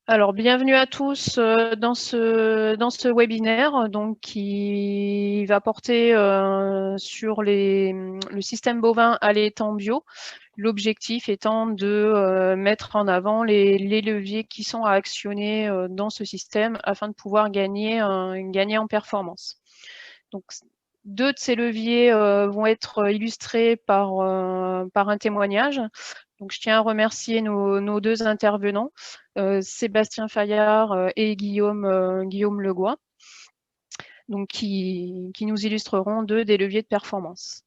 Alors, bienvenue à tous dans ce webinaire donc, qui va porter sur le système bovin à l'étang bio. L'objectif étant de mettre en avant les leviers qui sont à actionner dans ce système afin de pouvoir gagner en performance. Donc, deux de ces leviers vont être illustrés par un témoignage. Donc, je tiens à remercier nos deux intervenants, Sébastien Fayard et Guillaume Legois, donc qui nous illustreront deux des leviers de performance.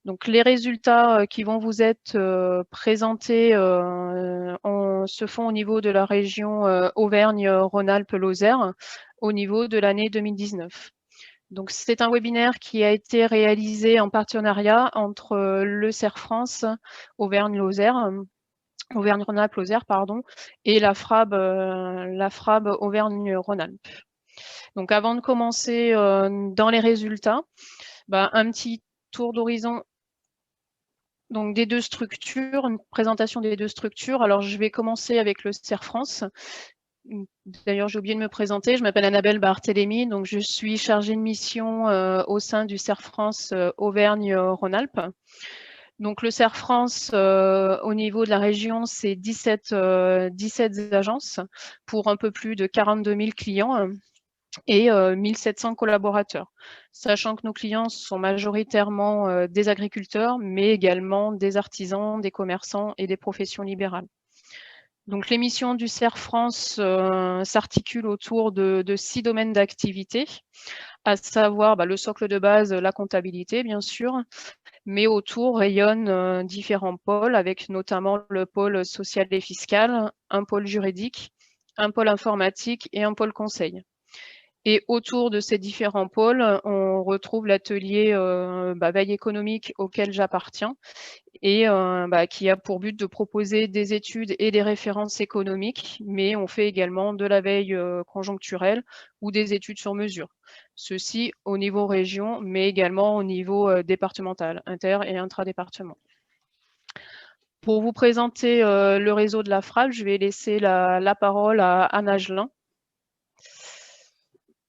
Donc, les résultats qui vont vous être présentés se font au niveau de la région Auvergne-Rhône-Alpes-Lozère au niveau de l'année 2019. Donc, c'est un webinaire qui a été réalisé en partenariat entre le CERF France Auvergne-Lozère, Auvergne-Rhône-Alpes-Lozère, pardon, et la FRAB Auvergne-Rhône-Alpes. Donc, avant de commencer dans les résultats, un petit tour d'horizon donc des deux structures, une présentation des deux structures. Alors, je vais commencer avec le CERF France. D'ailleurs, j'ai oublié de me présenter. Je m'appelle Annabelle Barthélémy, donc je suis chargée de mission au sein du CERF France Auvergne-Rhône-Alpes. Donc, le CERF France, au niveau de la région, c'est 17 agences pour un peu plus de 42 000 clients et 1700 collaborateurs, sachant que nos clients sont majoritairement des agriculteurs, mais également des artisans, des commerçants et des professions libérales. Donc, les missions du CERF France s'articulent autour de 6 domaines d'activité, à savoir le socle de base, la comptabilité, bien sûr, mais autour rayonnent différents pôles, avec notamment le pôle social et fiscal, un pôle juridique, un pôle informatique et un pôle conseil. Et autour de ces différents pôles, on retrouve l'atelier veille économique auquel j'appartiens et qui a pour but de proposer des études et des références économiques, mais on fait également de la veille conjoncturelle ou des études sur mesure. Ceci au niveau région, mais également au niveau départemental, inter- et intradépartement. Pour vous présenter le réseau de la FRAB, je vais laisser la parole à Anne Agelin.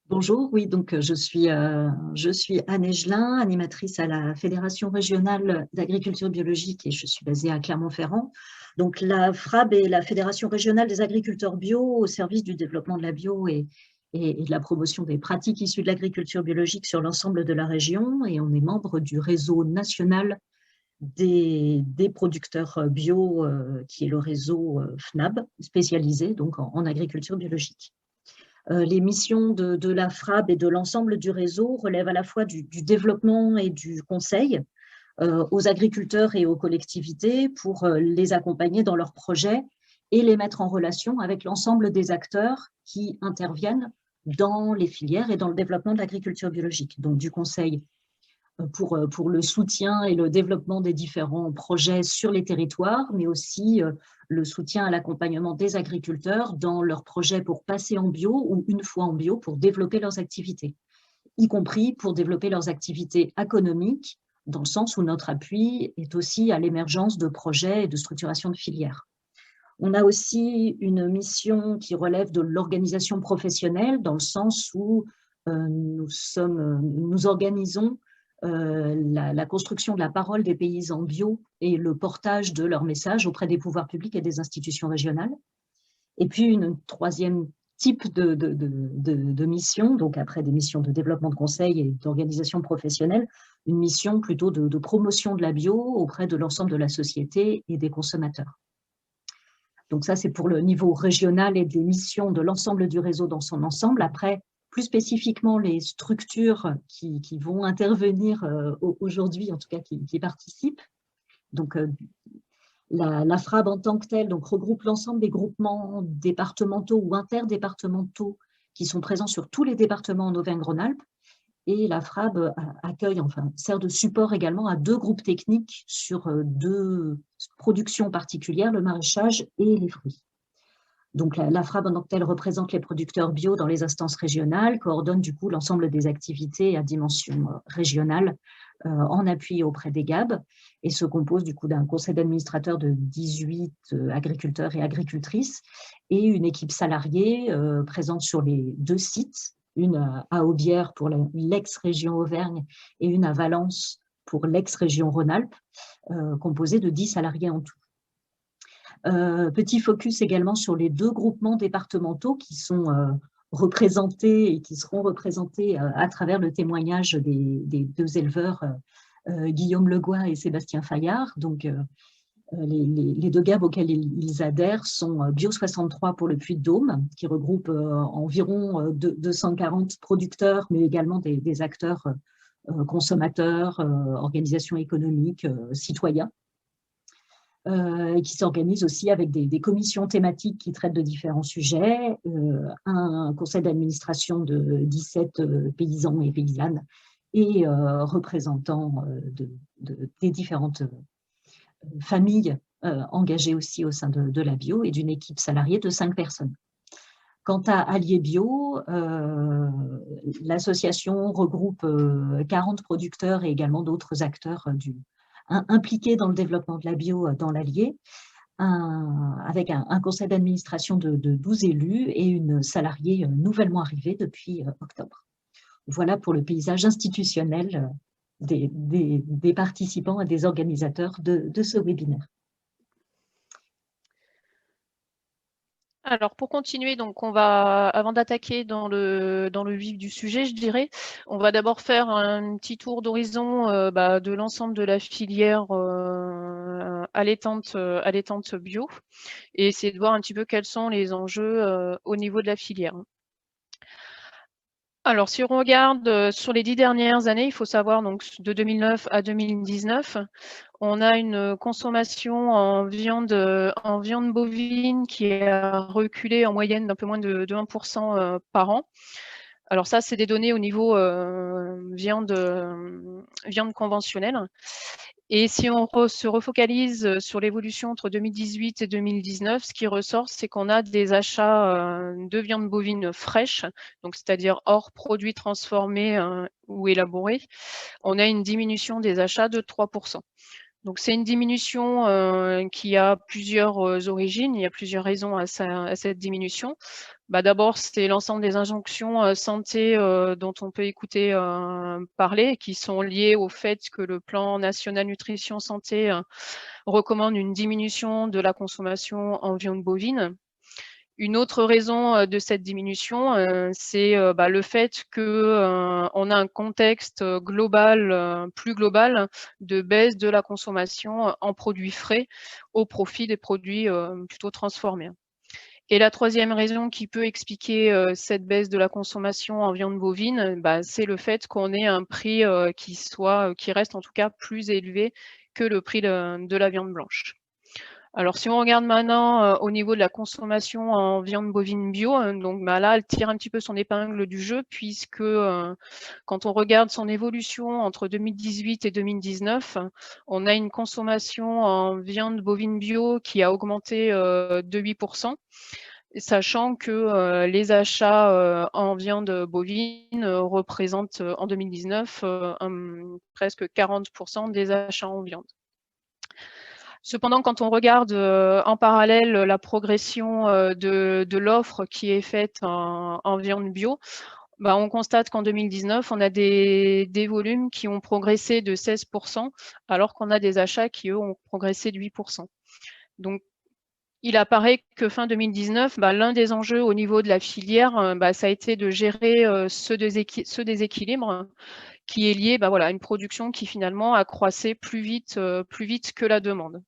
Bonjour, oui, donc je suis Anne Agelin, animatrice à la Fédération régionale d'agriculture biologique et je suis basée à Clermont-Ferrand. Donc la FRAB est la Fédération régionale des agriculteurs bio au service du développement de la bio et de la promotion des pratiques issues de l'agriculture biologique sur l'ensemble de la région, et on est membre du réseau national des producteurs bio, qui est le réseau FNAB, spécialisé donc en agriculture biologique. Les missions de la FRAB et de l'ensemble du réseau relèvent à la fois du développement et du conseil aux agriculteurs et aux collectivités pour les accompagner dans leurs projets et les mettre en relation avec l'ensemble des acteurs qui interviennent dans les filières et dans le développement de l'agriculture biologique. Donc du conseil pour le soutien et le développement des différents projets sur les territoires, mais aussi le soutien à l'accompagnement des agriculteurs dans leurs projets pour passer en bio ou une fois en bio pour développer leurs activités, y compris pour développer leurs activités économiques, dans le sens où notre appui est aussi à l'émergence de projets et de structuration de filières. On a aussi une mission qui relève de l'organisation professionnelle, dans le sens où nous organisons la construction de la parole des paysans bio et le portage de leurs messages auprès des pouvoirs publics et des institutions régionales. Et puis, une troisième type de mission, donc après des missions de développement de conseil et d'organisation professionnelle, une mission plutôt de promotion de la bio auprès de l'ensemble de la société et des consommateurs. Donc ça, c'est pour le niveau régional et des missions de l'ensemble du réseau dans son ensemble. Après, plus spécifiquement, les structures qui vont intervenir aujourd'hui, en tout cas qui participent. Donc, la FRAB en tant que telle donc, regroupe l'ensemble des groupements départementaux ou interdépartementaux qui sont présents sur tous les départements en Auvergne-Rhône-Alpes. Et la FRAB sert de support également à 2 groupes techniques sur 2 productions particulières, le maraîchage et les fruits. Donc la FRAB en tant que telle représente les producteurs bio dans les instances régionales, coordonne du coup l'ensemble des activités à dimension régionale en appui auprès des GAB et se compose du coup d'un conseil d'administrateur de 18 agriculteurs et agricultrices et une équipe salariée présente sur les 2 sites, une à Aubière pour l'ex-région Auvergne et une à Valence pour l'ex-région Rhône-Alpes, composée de 10 salariés en tout. Petit focus également sur les 2 groupements départementaux qui sont représentés et qui seront représentés à travers le témoignage des 2 éleveurs, Guillaume Legois et Sébastien Fayard. Donc, les 2 GAB auxquels ils adhèrent sont Bio63 pour le Puy-de-Dôme, qui regroupe environ 240 producteurs, mais également des acteurs consommateurs, organisations économiques, citoyens, et qui s'organisent aussi avec des commissions thématiques qui traitent de différents sujets, un conseil d'administration de 17 paysans et paysannes et représentants des différentes familles engagées aussi au sein de la bio et d'une équipe salariée de 5 personnes. Quant à Allier Bio, l'association regroupe 40 producteurs et également d'autres acteurs impliqués dans le développement de la bio dans l'Allier, avec un conseil d'administration de 12 élus et une salariée nouvellement arrivée depuis octobre. Voilà pour le paysage institutionnel des participants et des organisateurs de ce webinaire. Alors pour continuer, donc on va, avant d'attaquer dans le vif du sujet, je dirais, on va d'abord faire un petit tour d'horizon de l'ensemble de la filière allaitante bio et essayer de voir un petit peu quels sont les enjeux au niveau de la filière. Alors si on regarde sur les 10 dernières années, il faut savoir donc de 2009 à 2019, on a une consommation en viande bovine qui a reculé en moyenne d'un peu moins de 1% par an. Alors ça, c'est des données au niveau viande conventionnelle. Et si on se refocalise sur l'évolution entre 2018 et 2019, ce qui ressort, c'est qu'on a des achats de viande bovine fraîche, donc c'est-à-dire hors produits transformés ou élaborés. On a une diminution des achats de 3%. Donc c'est une diminution qui a plusieurs origines, il y a plusieurs raisons à cette diminution. D'abord, c'est l'ensemble des injonctions santé dont on peut écouter parler, qui sont liées au fait que le plan national nutrition santé recommande une diminution de la consommation en viande bovine. Une autre raison de cette diminution, c'est le fait qu'on a un contexte global, plus global, de baisse de la consommation en produits frais au profit des produits plutôt transformés. Et la troisième raison qui peut expliquer cette baisse de la consommation en viande bovine, c'est le fait qu'on ait un prix qui reste en tout cas plus élevé que le prix de la viande blanche. Alors, si on regarde maintenant au niveau de la consommation en viande bovine bio, donc là, elle tire un petit peu son épingle du jeu, puisque quand on regarde son évolution entre 2018 et 2019, on a une consommation en viande bovine bio qui a augmenté de 8%, sachant que les achats en viande bovine représentent en 2019 presque 40% des achats en viande. Cependant, quand on regarde en parallèle la progression de l'offre qui est faite en viande bio, on constate qu'en 2019, on a des volumes qui ont progressé de 16%, alors qu'on a des achats qui, eux, ont progressé de 8%. Donc, il apparaît que fin 2019, l'un des enjeux au niveau de la filière, ça a été de gérer ce déséquilibre qui est lié à une production qui finalement a croissé plus vite que la demande.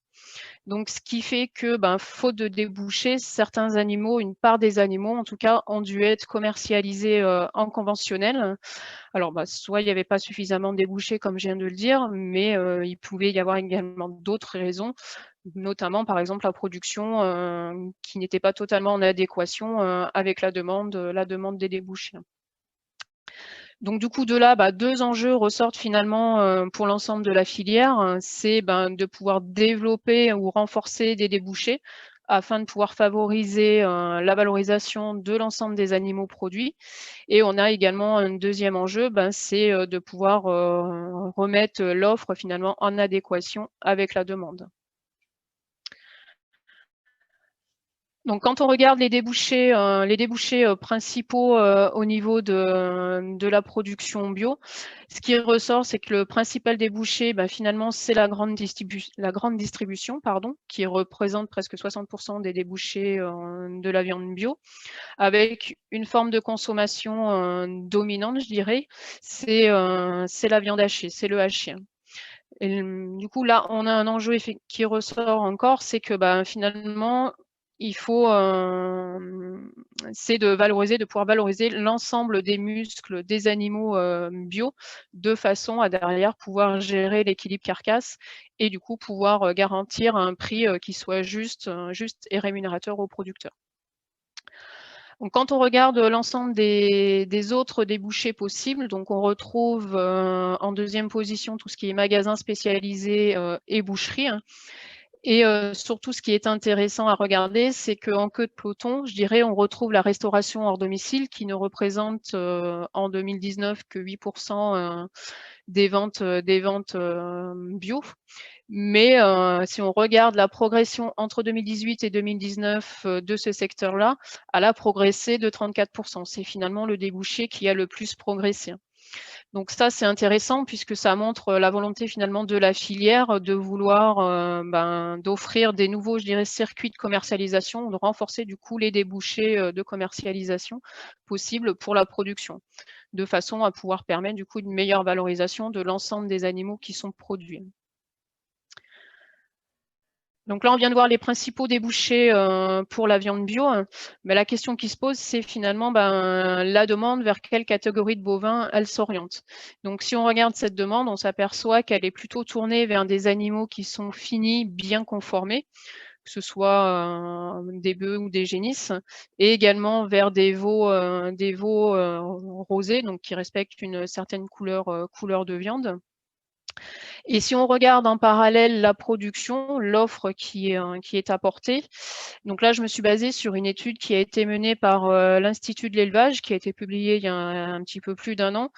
Donc, ce qui fait que, faute de débouchés, certains animaux, une part des animaux en tout cas, ont dû être commercialisés en conventionnel. Alors, soit il n'y avait pas suffisamment de débouchés, comme je viens de le dire, mais il pouvait y avoir également d'autres raisons, notamment par exemple la production qui n'était pas totalement en adéquation avec la demande des débouchés. Donc du coup, de là, 2 enjeux ressortent finalement pour l'ensemble de la filière. C'est de pouvoir développer ou renforcer des débouchés afin de pouvoir favoriser la valorisation de l'ensemble des animaux produits. Et on a également un deuxième enjeu, c'est de pouvoir remettre l'offre finalement en adéquation avec la demande. Donc, quand on regarde les débouchés principaux au niveau de la production bio, ce qui ressort, c'est que le principal débouché, finalement, c'est la grande distribution, qui représente presque 60% des débouchés de la viande bio, avec une forme de consommation dominante, je dirais, c'est la viande hachée, c'est le haché. Et, du coup, là, on a un enjeu qui ressort encore, c'est que finalement, il faut, c'est de pouvoir valoriser l'ensemble des muscles des animaux bio, de façon à derrière pouvoir gérer l'équilibre carcasse et du coup pouvoir garantir un prix qui soit juste et rémunérateur aux producteurs. Donc, quand on regarde l'ensemble des autres débouchés possibles, donc on retrouve en deuxième position tout ce qui est magasins spécialisés et boucherie. Et surtout, ce qui est intéressant à regarder, c'est qu'en queue de peloton, je dirais, on retrouve la restauration hors domicile qui ne représente en 2019 que 8% des ventes bio. Mais si on regarde la progression entre 2018 et 2019 de ce secteur-là, elle a progressé de 34%. C'est finalement le débouché qui a le plus progressé. Donc ça, c'est intéressant puisque ça montre la volonté finalement de la filière de vouloir d'offrir des nouveaux, je dirais, circuits de commercialisation, de renforcer du coup les débouchés de commercialisation possibles pour la production, de façon à pouvoir permettre du coup une meilleure valorisation de l'ensemble des animaux qui sont produits. Donc là, on vient de voir les principaux débouchés pour la viande bio. Mais la question qui se pose, c'est finalement la demande, vers quelle catégorie de bovins elle s'oriente. Donc si on regarde cette demande, on s'aperçoit qu'elle est plutôt tournée vers des animaux qui sont finis, bien conformés, que ce soit des bœufs ou des génisses, et également vers des veaux rosés, donc qui respectent une certaine couleur de viande. Et si on regarde en parallèle la production, l'offre qui est apportée, donc là, je me suis basée sur une étude qui a été menée par l'Institut de l'élevage, qui a été publiée il y a un petit peu plus d'1 an,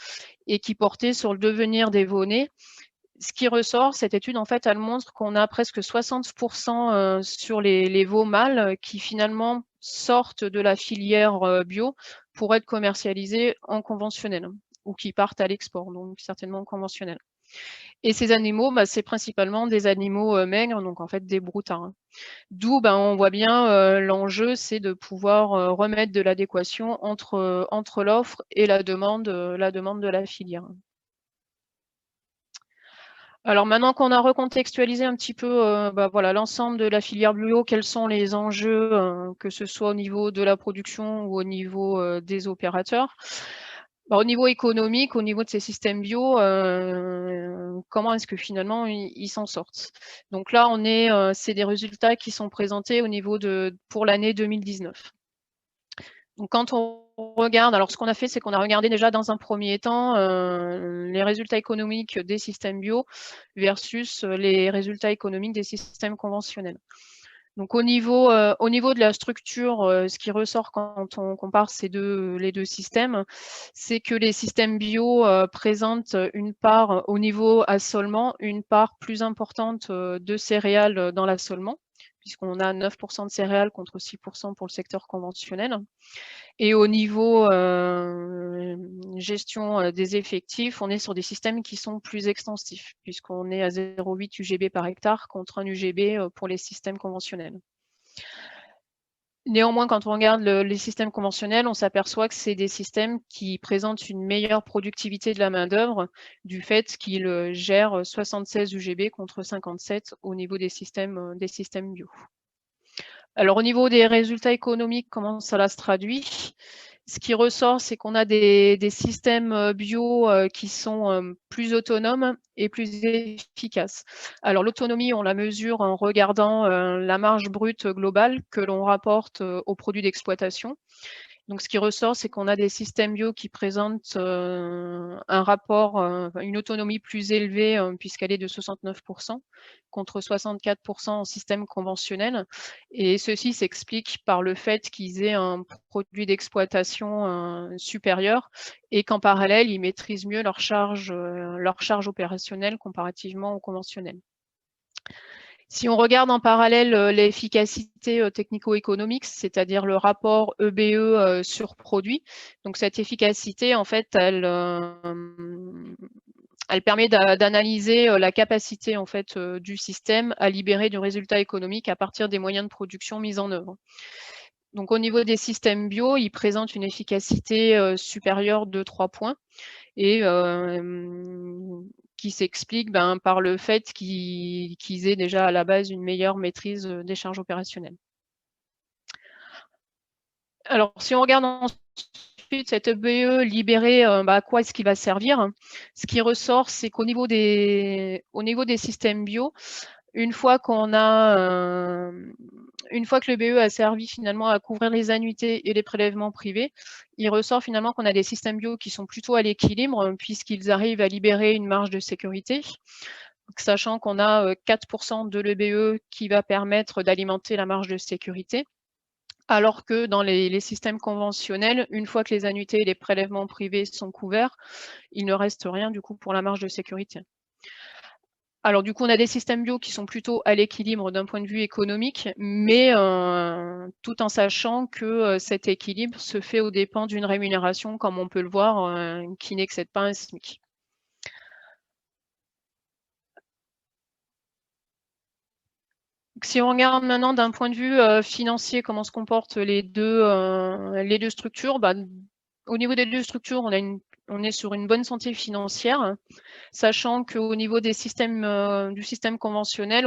et qui portait sur le devenir des veaux-nés. Ce qui ressort, cette étude, en fait, elle montre qu'on a presque 60% sur les veaux mâles qui finalement sortent de la filière bio pour être commercialisés en conventionnel ou qui partent à l'export, donc certainement en conventionnel. Et ces animaux, c'est principalement des animaux maigres, donc en fait des broutards. D'où on voit bien l'enjeu, c'est de pouvoir remettre de l'adéquation entre l'offre et la demande de la filière. Alors maintenant qu'on a recontextualisé un petit peu voilà, l'ensemble de la filière bio, quels sont les enjeux, que ce soit au niveau de la production ou au niveau des opérateurs. Au niveau économique, au niveau de ces systèmes bio, comment est-ce que finalement ils s'en sortent? Donc là, c'est des résultats qui sont présentés au niveau pour l'année 2019. Donc quand on regarde, alors ce qu'on a fait, c'est qu'on a regardé déjà dans un premier temps les résultats économiques des systèmes bio versus les résultats économiques des systèmes conventionnels. Donc au niveau de la structure, ce qui ressort quand on compare les deux systèmes, c'est que les systèmes bio présentent une part au niveau assolement, une part plus importante de céréales dans l'assolement, puisqu'on a 9% de céréales contre 6% pour le secteur conventionnel. Et au niveau gestion des effectifs, on est sur des systèmes qui sont plus extensifs, puisqu'on est à 0,8 UGB par hectare contre 1 UGB pour les systèmes conventionnels. Néanmoins, quand on regarde les systèmes conventionnels, on s'aperçoit que c'est des systèmes qui présentent une meilleure productivité de la main-d'œuvre du fait qu'ils gèrent 76 UGB contre 57 au niveau des systèmes bio. Alors, au niveau des résultats économiques, comment cela se traduit? Ce qui ressort, c'est qu'on a des systèmes bio qui sont plus autonomes et plus efficaces. Alors, l'autonomie, on la mesure en regardant la marge brute globale que l'on rapporte aux produits d'exploitation. Donc, ce qui ressort, c'est qu'on a des systèmes bio qui présentent un rapport, une autonomie plus élevée, puisqu'elle est de 69%, contre 64% en système conventionnel. Et ceci s'explique par le fait qu'ils aient un produit d'exploitation supérieur et qu'en parallèle, ils maîtrisent mieux leur charge opérationnelle comparativement au conventionnel. Si on regarde en parallèle l'efficacité technico-économique, c'est-à-dire le rapport EBE sur produit, donc cette efficacité, en fait, elle permet d'analyser la capacité en fait, du système à libérer du résultat économique à partir des moyens de production mis en œuvre. Donc au niveau des systèmes bio, ils présentent une efficacité supérieure de 3 points et qui s'explique par le fait qu'ils aient déjà à la base une meilleure maîtrise des charges opérationnelles. Alors, si on regarde ensuite cette EBE libérée, à quoi est-ce qu'il va servir? Ce qui ressort, c'est qu'au niveau des systèmes bio, une fois que le BE a servi finalement à couvrir les annuités et les prélèvements privés, il ressort finalement qu'on a des systèmes bio qui sont plutôt à l'équilibre puisqu'ils arrivent à libérer une marge de sécurité, sachant qu'on a 4% de l'EBE qui va permettre d'alimenter la marge de sécurité, alors que dans les systèmes conventionnels, une fois que les annuités et les prélèvements privés sont couverts, il ne reste rien du coup pour la marge de sécurité. Alors du coup, on a des systèmes bio qui sont plutôt à l'équilibre d'un point de vue économique, mais tout en sachant que cet équilibre se fait aux dépens d'une rémunération, comme on peut le voir, qui n'excède pas un SMIC. Si on regarde maintenant d'un point de vue financier, comment se comportent les deux structures, au niveau des deux structures, on est sur une bonne santé financière, sachant qu'au niveau des systèmes, du système conventionnel,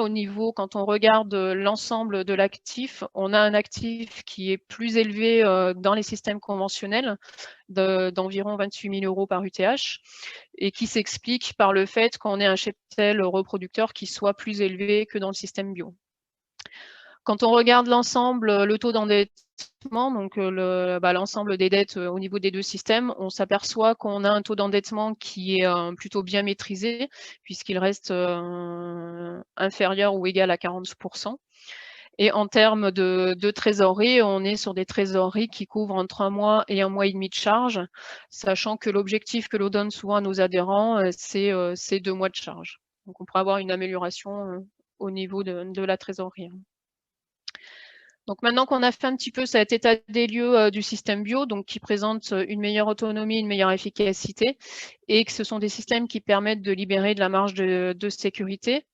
quand on regarde l'ensemble de l'actif, on a un actif qui est plus élevé dans les systèmes conventionnels, d'environ 28 000 € par UTH, et qui s'explique par le fait qu'on ait un cheptel reproducteur qui soit plus élevé que dans le système bio. Quand on regarde l'ensemble, le taux d'endettement, donc l'ensemble des dettes au niveau des deux systèmes, on s'aperçoit qu'on a un taux d'endettement qui est plutôt bien maîtrisé, puisqu'il reste inférieur ou égal à 40%. Et en termes de trésorerie, on est sur des trésoreries qui couvrent entre 1 mois et 1 mois et demi de charge, sachant que l'objectif que l'on donne souvent à nos adhérents, c'est 2 mois de charge. Donc on pourrait avoir une amélioration au niveau de la trésorerie. Donc maintenant qu'on a fait un petit peu cet état des lieux du système bio, donc qui présente une meilleure autonomie, une meilleure efficacité, et que ce sont des systèmes qui permettent de libérer de la marge de sécurité.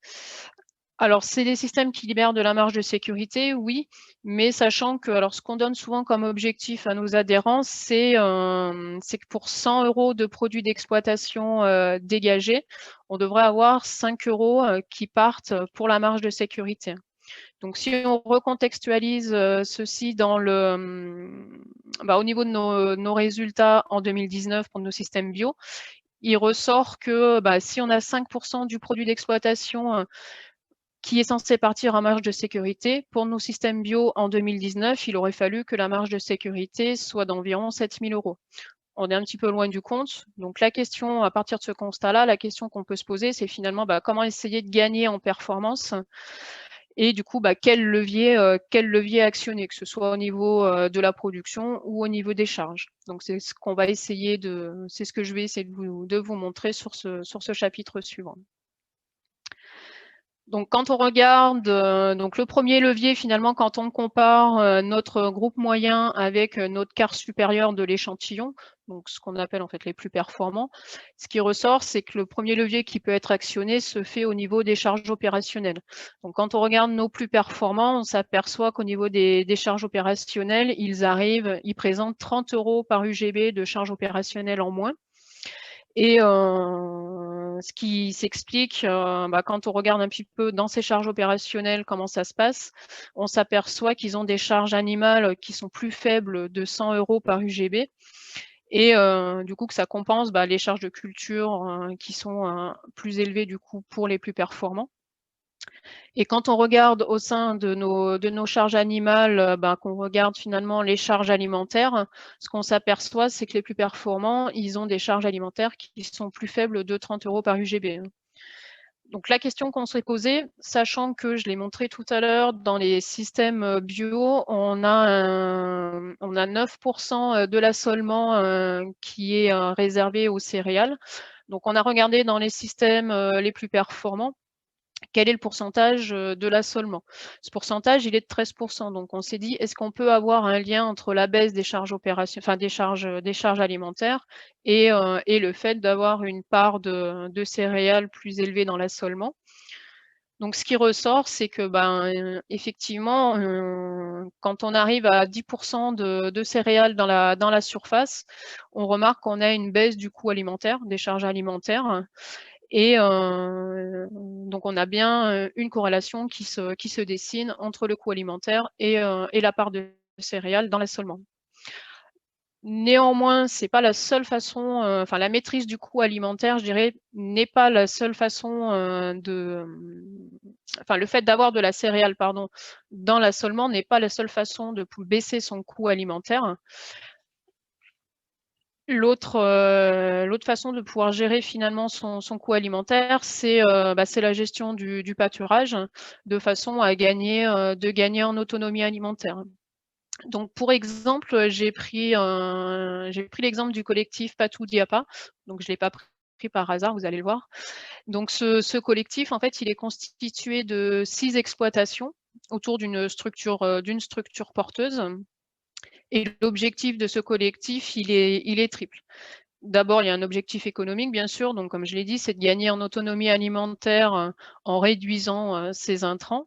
Alors, c'est des systèmes qui libèrent de la marge de sécurité, oui, mais sachant que, alors, ce qu'on donne souvent comme objectif à nos adhérents, c'est que pour 100 € de produits d'exploitation dégagés, on devrait avoir 5 € qui partent pour la marge de sécurité. Donc, si on recontextualise ceci dans au niveau de nos résultats en 2019 pour nos systèmes bio, il ressort que si on a 5% du produit d'exploitation qui est censé partir en marge de sécurité, pour nos systèmes bio en 2019, il aurait fallu que la marge de sécurité soit d'environ 7 000 €. On est un petit peu loin du compte. Donc la question, à partir de ce constat-là, la question qu'on peut se poser, c'est finalement comment essayer de gagner en performance et du coup, quel levier actionner, que ce soit au niveau de la production ou au niveau des charges. Donc c'est ce qu'on va essayer c'est ce que je vais essayer de vous montrer sur ce chapitre suivant. Donc quand on regarde, donc le premier levier finalement, quand on compare notre groupe moyen avec notre quart supérieur de l'échantillon, donc ce qu'on appelle en fait les plus performants, ce qui ressort, c'est que le premier levier qui peut être actionné se fait au niveau des charges opérationnelles. Donc quand on regarde nos plus performants, on s'aperçoit qu'au niveau des charges opérationnelles, ils présentent 30 € par UGB de charges opérationnelles en moins. Et ce qui s'explique, quand on regarde un petit peu dans ces charges opérationnelles comment ça se passe, on s'aperçoit qu'ils ont des charges animales qui sont plus faibles de 100 € par UGB et du coup que ça compense les charges de culture qui sont plus élevées du coup pour les plus performants. Et quand on regarde au sein de nos charges animales, qu'on regarde finalement les charges alimentaires, ce qu'on s'aperçoit, c'est que les plus performants, ils ont des charges alimentaires qui sont plus faibles de 30 € par UGB. Donc la question qu'on s'est posée, sachant que je l'ai montré tout à l'heure, dans les systèmes bio, on a 9% de l'assolement qui est réservé aux céréales. Donc on a regardé dans les systèmes les plus performants, quel est le pourcentage de l'assolement. Ce pourcentage, il est de 13%. Donc on s'est dit, est-ce qu'on peut avoir un lien entre la baisse des charges des charges alimentaires et le fait d'avoir une part de céréales plus élevée dans l'assolement. Donc ce qui ressort, c'est que effectivement, quand on arrive à 10% de céréales dans la surface, on remarque qu'on a une baisse du coût alimentaire, des charges alimentaires. Et donc on a bien une corrélation qui se dessine entre le coût alimentaire et la part de céréales dans l'assolement. Néanmoins, c'est pas la seule façon, la maîtrise du coût alimentaire, je dirais, n'est pas la seule façon le fait d'avoir de la céréale, pardon, dans l'assolement n'est pas la seule façon de baisser son coût alimentaire. L'autre façon de pouvoir gérer finalement son coût alimentaire, c'est la gestion du pâturage, de façon à gagner en autonomie alimentaire. Donc pour exemple, j'ai pris l'exemple du collectif Patou Diapa, donc je ne l'ai pas pris par hasard, vous allez le voir. Donc ce collectif, en fait, il est constitué de 6 exploitations autour d'une structure porteuse. Et l'objectif de ce collectif, il est triple. D'abord, il y a un objectif économique, bien sûr. Donc, comme je l'ai dit, c'est de gagner en autonomie alimentaire en réduisant ses intrants.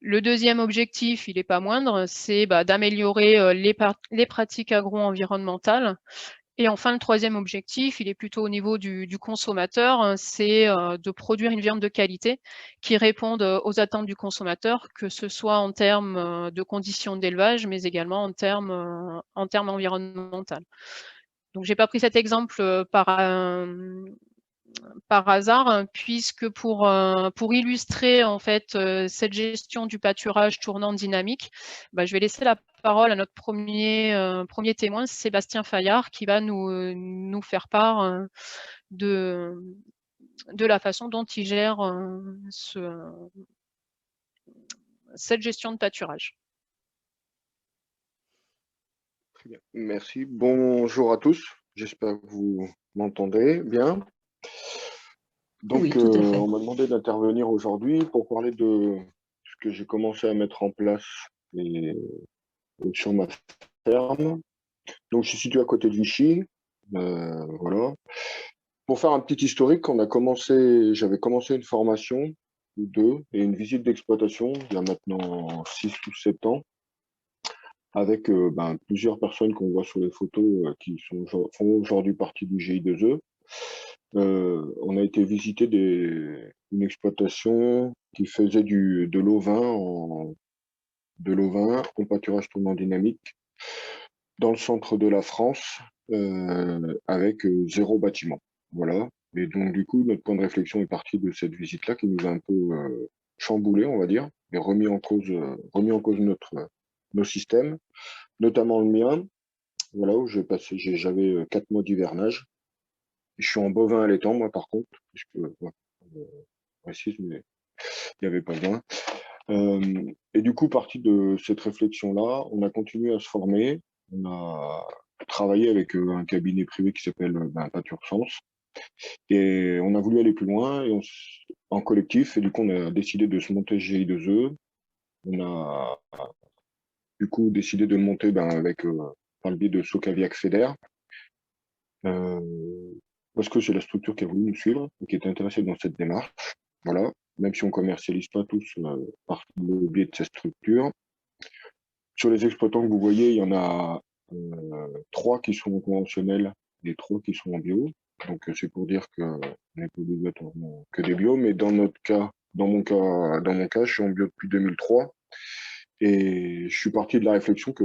Le deuxième objectif, il n'est pas moindre, c'est d'améliorer les pratiques agro-environnementales. Et enfin, le troisième objectif, il est plutôt au niveau du consommateur, c'est de produire une viande de qualité qui réponde aux attentes du consommateur, que ce soit en termes de conditions d'élevage, mais également en termes environnementaux. Donc, j'ai pas pris cet exemple par hasard, puisque pour illustrer en fait cette gestion du pâturage tournant dynamique, je vais laisser la parole à notre premier témoin, Sébastien Fayard, qui va nous faire part de la façon dont il gère cette gestion de pâturage. Très bien. Merci. Bonjour à tous. J'espère que vous m'entendez bien. Donc, oui, tout à fait. on m'a demandé d'intervenir aujourd'hui pour parler de ce que j'ai commencé à mettre en place sur ma ferme. Donc, je suis situé à côté de Vichy. Voilà. Pour faire un petit historique, j'avais commencé une formation ou deux et une visite d'exploitation il y a maintenant 6 ou 7 ans avec plusieurs personnes qu'on voit sur les photos qui font aujourd'hui partie du GI2E. On a été visiter une exploitation qui faisait de l'ovin en pâturage tournant dynamique dans le centre de la France avec 0 bâtiment. Voilà. Et donc, du coup, notre point de réflexion est parti de cette visite-là qui nous a un peu chamboulé, on va dire, et remis en cause nos systèmes, notamment le mien, voilà, où j'avais 4 mois d'hivernage. Je suis en bovin allaitant, moi, par contre, puisque, précise, mais il n'y avait pas besoin. Et du coup, parti de cette réflexion-là, on a continué à se former. On a travaillé avec un cabinet privé qui s'appelle PâturSense. Et on a voulu aller plus loin en collectif. Et du coup, on a décidé de se monter GI2E. On a du coup décidé de le monter par le biais de Socaviac Feder. Parce que c'est la structure qui a voulu nous suivre et qui est intéressée dans cette démarche. Voilà, même si on ne commercialise pas tous par le biais de cette structure. Sur les exploitants que vous voyez, il y en a 3 qui sont conventionnels et 3 qui sont en bio. Donc c'est pour dire qu'on n'est pas obligatoirement que des bio, mais dans mon cas, je suis en bio depuis 2003 et je suis parti de la réflexion que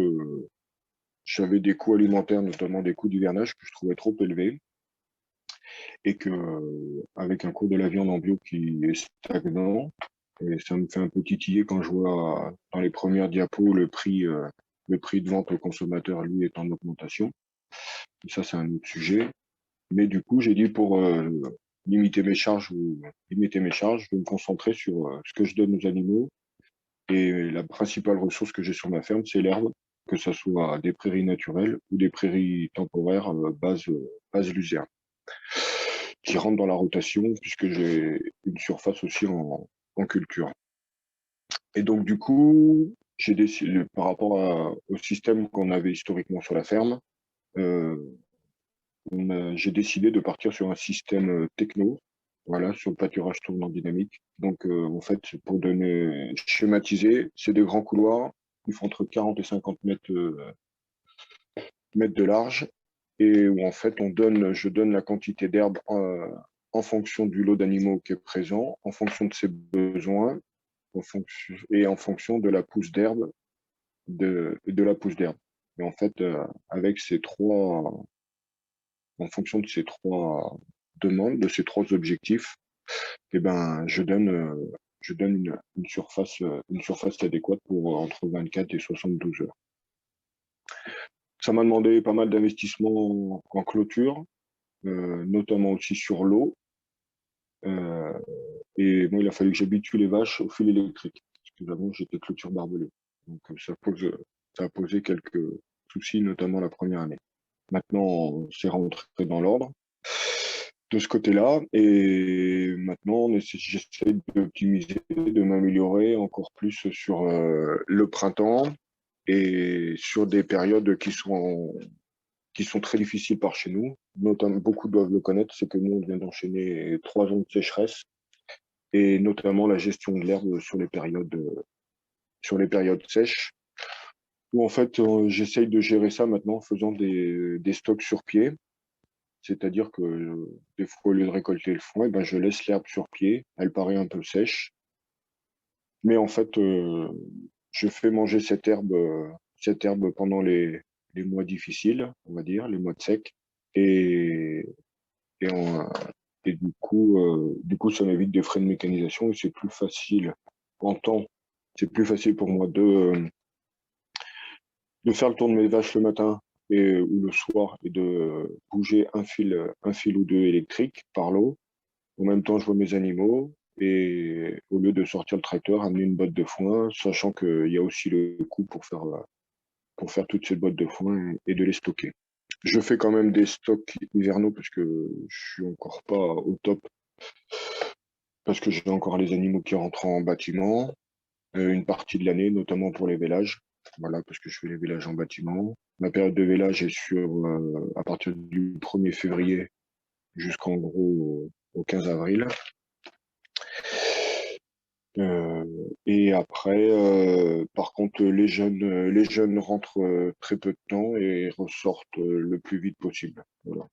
j'avais des coûts alimentaires, notamment des coûts d'hivernage que je trouvais trop élevés et que avec un cours de la viande en bio qui est stagnant, Et ça me fait un peu titiller quand je vois dans les premières diapos le prix de vente au consommateur, lui, est en augmentation. Et ça, c'est un autre sujet. Mais du coup, j'ai dit pour limiter mes charges, je vais me concentrer sur ce que je donne aux animaux. Et la principale ressource que j'ai sur ma ferme, c'est l'herbe, que ce soit des prairies naturelles ou des prairies temporaires base luzerne, qui rentrent dans la rotation puisque j'ai une surface aussi en culture. Et donc, du coup, j'ai décidé, par rapport au système qu'on avait historiquement sur la ferme, euh, j'ai décidé de partir sur un système techno, voilà, sur le pâturage tournant dynamique. Donc, en fait, pour donner schématiser, c'est des grands couloirs qui font entre 40 et 50 mètres de large, et où en fait, je donne la quantité d'herbe en fonction du lot d'animaux qui est présent, en fonction de ses besoins, et en fonction de la pousse d'herbe, de la pousse d'herbe. Et en fait, en fonction de ces trois demandes, de ces trois objectifs, eh ben, je donne une surface adéquate pour entre 24 et 72 heures. Ça m'a demandé pas mal d'investissements en clôture, notamment aussi sur l'eau. Et moi, il a fallu que j'habitue les vaches au fil électrique, parce que avant, j'étais clôture barbelée. Donc, ça a posé quelques soucis, notamment la première année. Maintenant, c'est rentré dans l'ordre de ce côté-là. Et maintenant, j'essaie d'optimiser, de m'améliorer encore plus sur le printemps et sur des périodes qui sont très difficiles par chez nous. Notamment, beaucoup doivent le connaître, c'est que nous, on vient d'enchaîner 3 ans de sécheresse et notamment la gestion de l'herbe sur les périodes sèches. Où en fait, j'essaye de gérer ça maintenant en faisant des stocks sur pied. C'est-à-dire que des fois, au lieu de récolter le foin, eh ben, je laisse l'herbe sur pied. Elle paraît un peu sèche. Mais en fait, je fais manger cette herbe pendant les mois difficiles, on va dire, les mois de sec. Et, et, en- et du coup, ça m'évite des frais de mécanisation et c'est plus facile en temps. C'est plus facile pour moi de faire le tour de mes vaches le matin ou le soir et de bouger un fil ou deux électrique par l'eau. En même temps, je vois mes animaux et au lieu de sortir le tracteur, amener une botte de foin, sachant qu'il y a aussi le coût pour faire toutes ces bottes de foin et de les stocker. Je fais quand même des stocks hivernaux parce que je suis encore pas au top, parce que j'ai encore les animaux qui rentrent en bâtiment, une partie de l'année, notamment pour les vélages. Voilà, parce que je fais les vélages en bâtiment. Ma période de vélage est à partir du 1er février jusqu'en gros au 15 avril. Euh, et après, par contre, les jeunes rentrent très peu de temps et ressortent le plus vite possible. Voilà.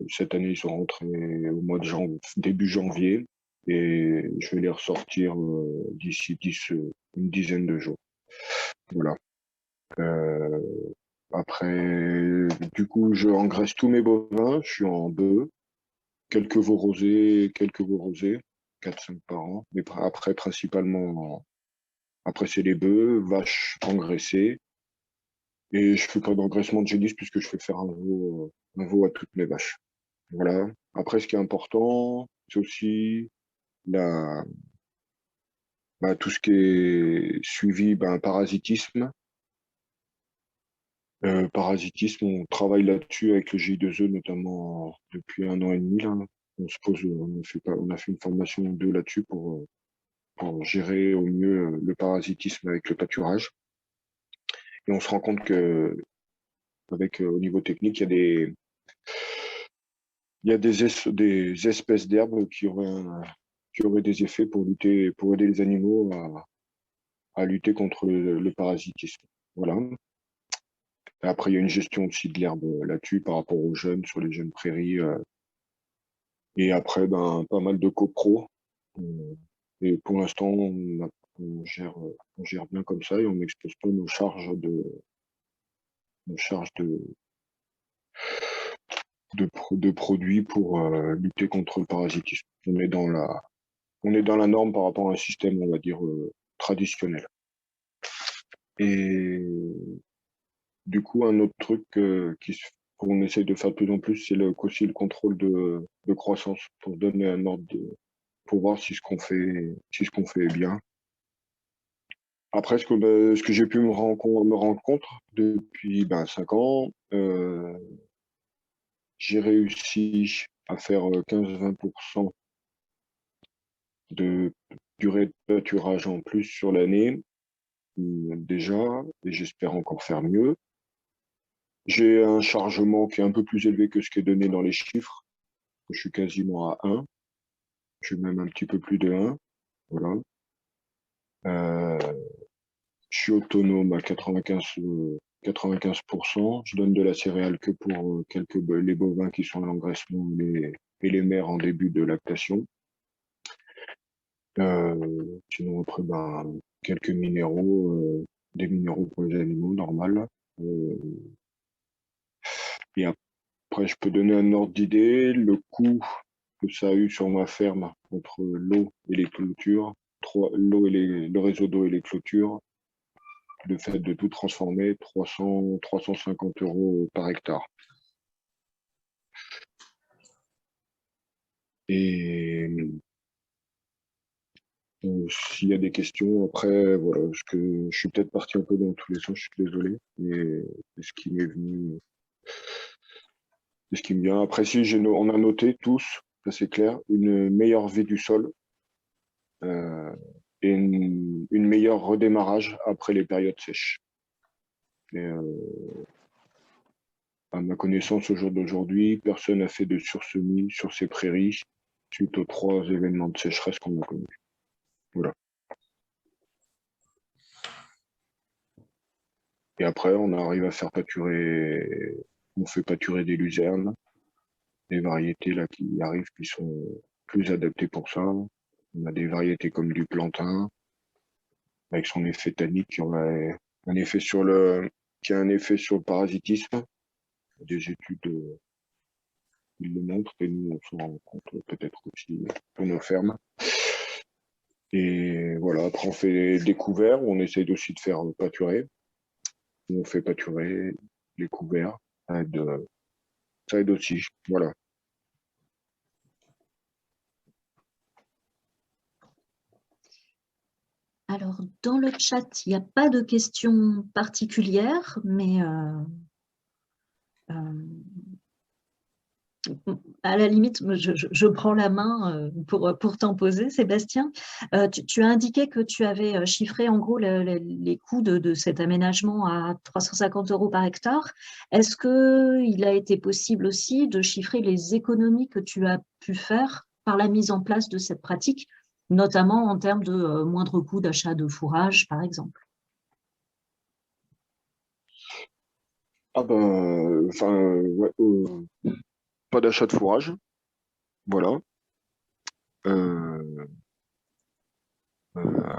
Cette année, ils sont rentrés au mois de début janvier et je vais les ressortir d'ici une dizaine de jours. Voilà. Euh, Après, du coup, je engraisse tous mes bovins. Je suis en bœuf, quelques veaux rosés, 4-5 par an. Mais après, principalement, après c'est les bœufs, vaches engraissées. Et je fais pas d'engraissement de génisse puisque je fais faire un veau à toutes mes vaches. Voilà. Après, ce qui est important, c'est aussi la, tout ce qui est suivi, parasitisme. Parasitisme, on travaille là-dessus avec le J2E, notamment depuis 1 an et demi. Là. On a fait une formation ou deux là-dessus pour gérer au mieux le parasitisme avec le pâturage. Et on se rend compte que au niveau technique, il y a des espèces d'herbes qui auraient des effets pour aider les animaux à lutter contre le parasitisme. Voilà. Après, il y a une gestion aussi de l'herbe là-dessus par rapport aux jeunes, sur les jeunes prairies. Et après, pas mal de copro. Euh, Et pour l'instant, on gère bien comme ça et on n'expose pas nos charges de produits pour lutter contre le parasitisme. On est on est dans la norme par rapport à un système, on va dire, traditionnel. Et du coup, un autre truc qu'on essaye de faire de plus en plus, c'est aussi le contrôle de croissance pour donner un ordre pour voir si ce qu'on fait est bien. Après, ce que j'ai pu me rendre compte depuis 5 ans, j'ai réussi à faire 15-20% de durée de pâturage en plus sur l'année, déjà, et j'espère encore faire mieux. J'ai un chargement qui est un peu plus élevé que ce qui est donné dans les chiffres. Je suis quasiment à 1. Je suis même un petit peu plus de 1. Voilà. Je suis autonome à 95%. Je donne de la céréale que pour les bovins qui sont à l'engraissement et les mères en début de lactation. Sinon, après, quelques minéraux, des minéraux pour les animaux, normal. Et après, je peux donner un ordre d'idée. Le coût que ça a eu sur ma ferme entre l'eau et les clôtures, le réseau d'eau et les clôtures, le fait de tout transformer, 350 € par hectare. Et s'il y a des questions, après, voilà, parce que je suis peut-être parti un peu dans tous les sens, je suis désolé, mais c'est ce qui m'est venu, c'est ce qui me vient. Après, si on a noté tous, ça c'est clair, une meilleure vie du sol et une meilleure redémarrage après les périodes sèches. Et, à ma connaissance, au jour d'aujourd'hui, personne n'a fait de sursemis sur ces prairies suite aux 3 événements de sécheresse qu'on a connus. Voilà. Et après, on arrive à faire pâturer, on fait pâturer des luzernes, des variétés là qui arrivent qui sont plus adaptées pour ça. On a des variétés comme du plantain, avec son effet tannique qui a un effet sur le parasitisme. Des études qui le montrent et nous on s'en rend compte peut-être aussi pour nos fermes. Et voilà, après on fait des couverts, on essaye aussi de faire pâturer. On fait pâturer les couverts, ça aide aussi, voilà. Alors, dans le chat, il n'y a pas de questions particulières, mais à la limite, je prends la main pour t'en poser, Sébastien. Tu as indiqué que tu avais chiffré en gros les coûts de cet aménagement à 350 € par hectare. Est-ce qu'il a été possible aussi de chiffrer les économies que tu as pu faire par la mise en place de cette pratique, notamment en termes de moindre coût d'achat de fourrage, par exemple? Ah ouais, pas d'achat de fourrage, voilà.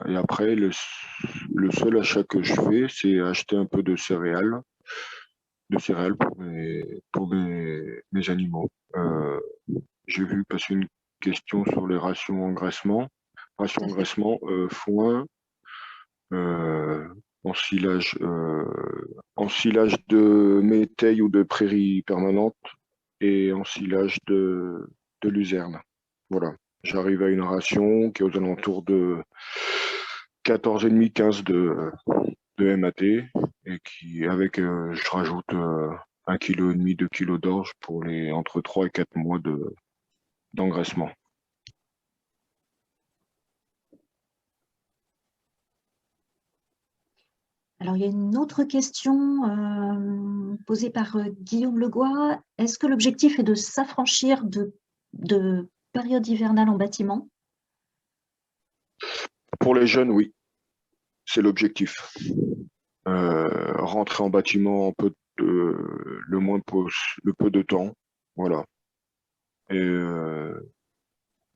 Et après, le seul achat que je fais, c'est acheter un peu de céréales pour mes animaux. J'ai vu passer une question sur les rations engraissement. Rations engraissement, foin, ensilage de métailles ou de prairies permanentes et ensilage de luzerne. Voilà. J'arrive à une ration qui est aux alentours de 14,5-15 de MAT et qui, avec, je rajoute 1,5 kg, 2 kg d'orge pour les entre 3 et 4 mois d'engraissement. Alors, il y a une autre question posée par Guillaume Legois. Est-ce que l'objectif est de s'affranchir de période hivernale en bâtiment? Pour les jeunes, oui, c'est l'objectif. Rentrer en bâtiment le peu de temps, voilà.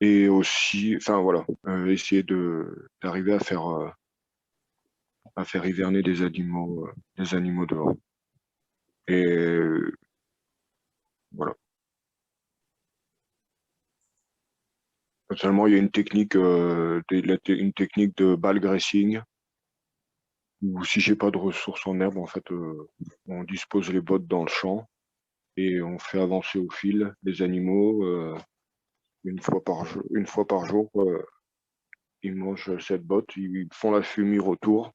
Et aussi, enfin voilà, essayer d'arriver à faire hiverner des animaux dehors. Et voilà. Seulement, il y a une technique de ball dressing, où si j'ai pas de ressources en herbe, en fait, on dispose les bottes dans le champ et on fait avancer au fil les animaux une fois par jour. Ils mangent cette botte, ils font la fumure autour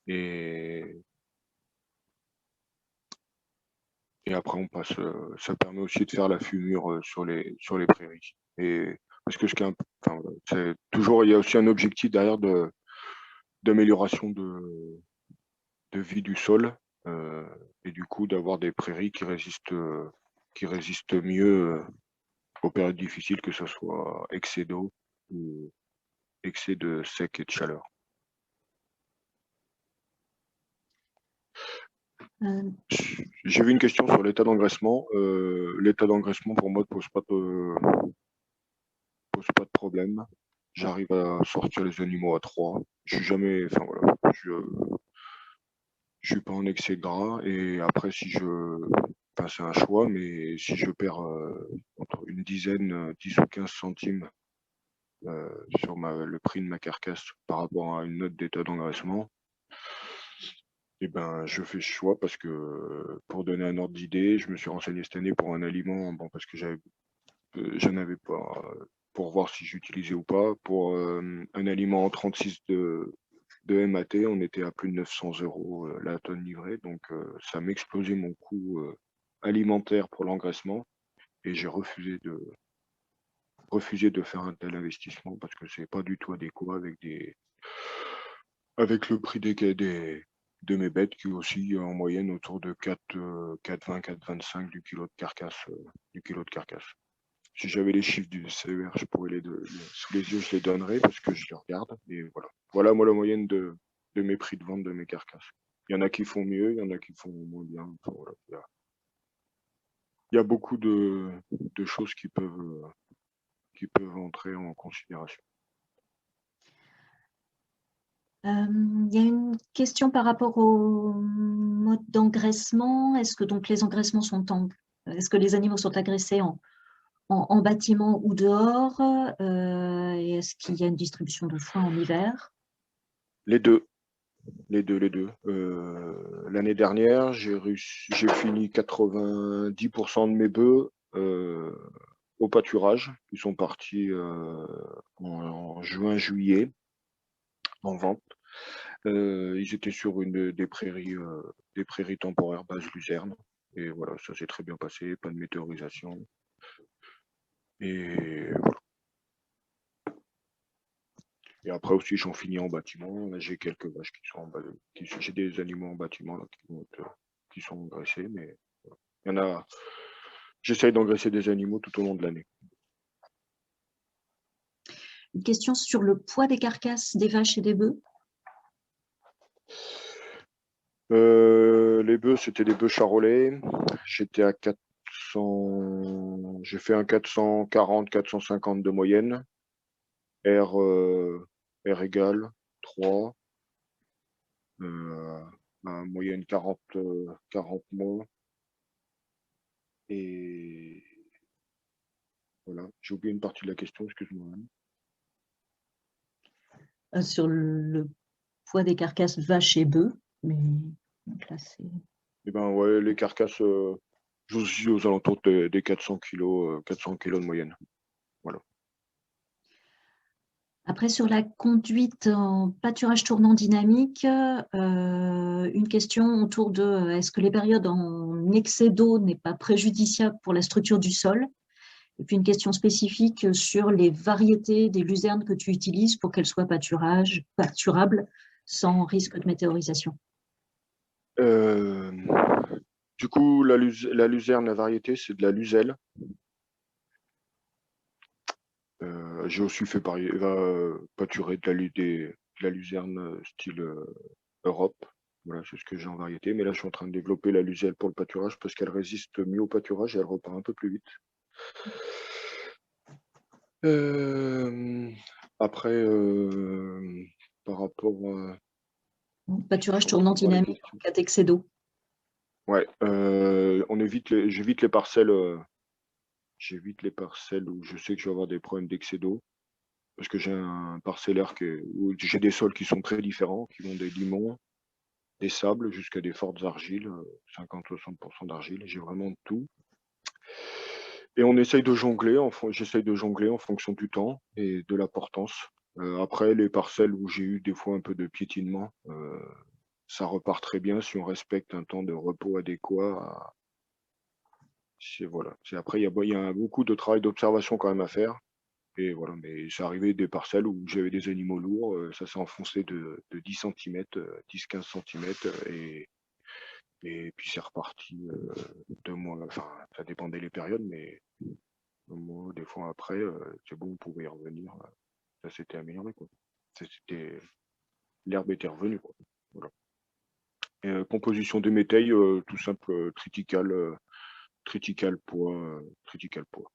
et après on passe. Ça permet aussi de faire la fumure sur les prairies. Et parce que enfin, voilà, c'est toujours, il y a aussi un objectif derrière d'amélioration de vie du sol et du coup d'avoir des prairies qui résistent mieux aux périodes difficiles, que ce soit excès d'eau ou excès de sec et de chaleur. J'ai vu une question sur l'état d'engraissement. L'état d'engraissement pour moi ne pose pas de problème. J'arrive à sortir les animaux à 3. Je suis jamais, enfin voilà, je suis pas en excès de gras et après enfin, c'est un choix, mais si je perds entre une dizaine, 10 ou 15 centimes sur le prix de ma carcasse par rapport à une note d'état d'engraissement, eh ben, je fais ce choix parce que, pour donner un ordre d'idée, je me suis renseigné cette année pour un aliment, bon, parce que j'en avais pas, pour voir si j'utilisais ou pas. Pour un aliment en 36 de MAT, on était à plus de 900 € la tonne livrée, donc ça m'explosait mon coût alimentaire pour l'engraissement et j'ai refusé de faire un tel investissement parce que c'est pas du tout adéquat avec le prix de mes bêtes qui est aussi en moyenne autour de 4,20, 4,25 du kilo de carcasse. Si j'avais les chiffres du CER, je pourrais sous les yeux, je les donnerais parce que je les regarde. Et voilà. Voilà moi la moyenne de mes prix de vente de mes carcasses. Il y en a qui font mieux, il y en a qui font moins bien. Enfin, voilà. Il y a beaucoup de choses qui peuvent entrer en considération. Il y a une question par rapport au mode d'engraissement. Est-ce que donc les engraissements est-ce que les animaux sont agressés en bâtiment ou dehors et est-ce qu'il y a une distribution de foin en hiver? Les deux. L'année dernière, j'ai fini 90% de mes bœufs au pâturage. Ils sont partis en juin, juillet en vente. Ils étaient sur des prairies temporaires base luzerne. Et voilà, ça s'est très bien passé, pas de météorisation. Et voilà. Et après aussi, j'en finis en bâtiment. Là, j'ai quelques vaches qui sont j'ai des animaux en bâtiment là, qui sont engraissés, mais voilà. Il y en a. J'essaye d'engraisser des animaux tout au long de l'année. Une question sur le poids des carcasses des vaches et des bœufs. Les bœufs, c'était des bœufs charolais. J'étais à 400. J'ai fait un 440, 450 de moyenne. R égale 3. Moyenne 40 mois. Et voilà. J'ai oublié une partie de la question, excuse-moi. Sur le poids des carcasses vaches et bœufs, mais donc là, c'est... Eh ben ouais, les carcasses, je suis aux alentours des 400 kg de moyenne. Voilà. Après, sur la conduite en pâturage tournant dynamique, une question autour de est-ce que les périodes en excès d'eau n'est pas préjudiciable pour la structure du sol? Et puis une question spécifique sur les variétés des luzernes que tu utilises pour qu'elles soient pâturables sans risque de météorisation. Du coup, la luzerne, la variété, c'est de la luzelle. J'ai aussi fait pâturer de la luzerne style Europe. Voilà, c'est ce que j'ai en variété. Mais là, je suis en train de développer la luzelle pour le pâturage parce qu'elle résiste mieux au pâturage et elle repart un peu plus vite. Après, par rapport à... Pâturage tournant dynamique en cas d'excès d'eau. Ouais, j'évite les parcelles j'évite les parcelles où je sais que je vais avoir des problèmes d'excès d'eau, parce que j'ai un parcellaire où j'ai des sols qui sont très différents, qui vont des limons, des sables, jusqu'à des fortes argiles, 50-60% d'argile, j'ai vraiment tout. Et on essaye de jongler, j'essaye de jongler en fonction du temps et de la portance. Après, les parcelles où j'ai eu des fois un peu de piétinement, ça repart très bien si on respecte un temps de repos adéquat. Voilà. Après, il y a beaucoup de travail d'observation quand même à faire. Et voilà, mais c'est arrivé des parcelles où j'avais des animaux lourds, ça s'est enfoncé de 10 cm, 10-15 cm, et puis c'est reparti 2 mois, enfin, ça dépendait les périodes, mais 2 mois, des fois après, c'est bon, on pouvait y revenir, ça s'était amélioré, quoi. L'herbe était revenue, quoi. Voilà. Et, composition de métail, tout simple, triticale poids, triticale poids.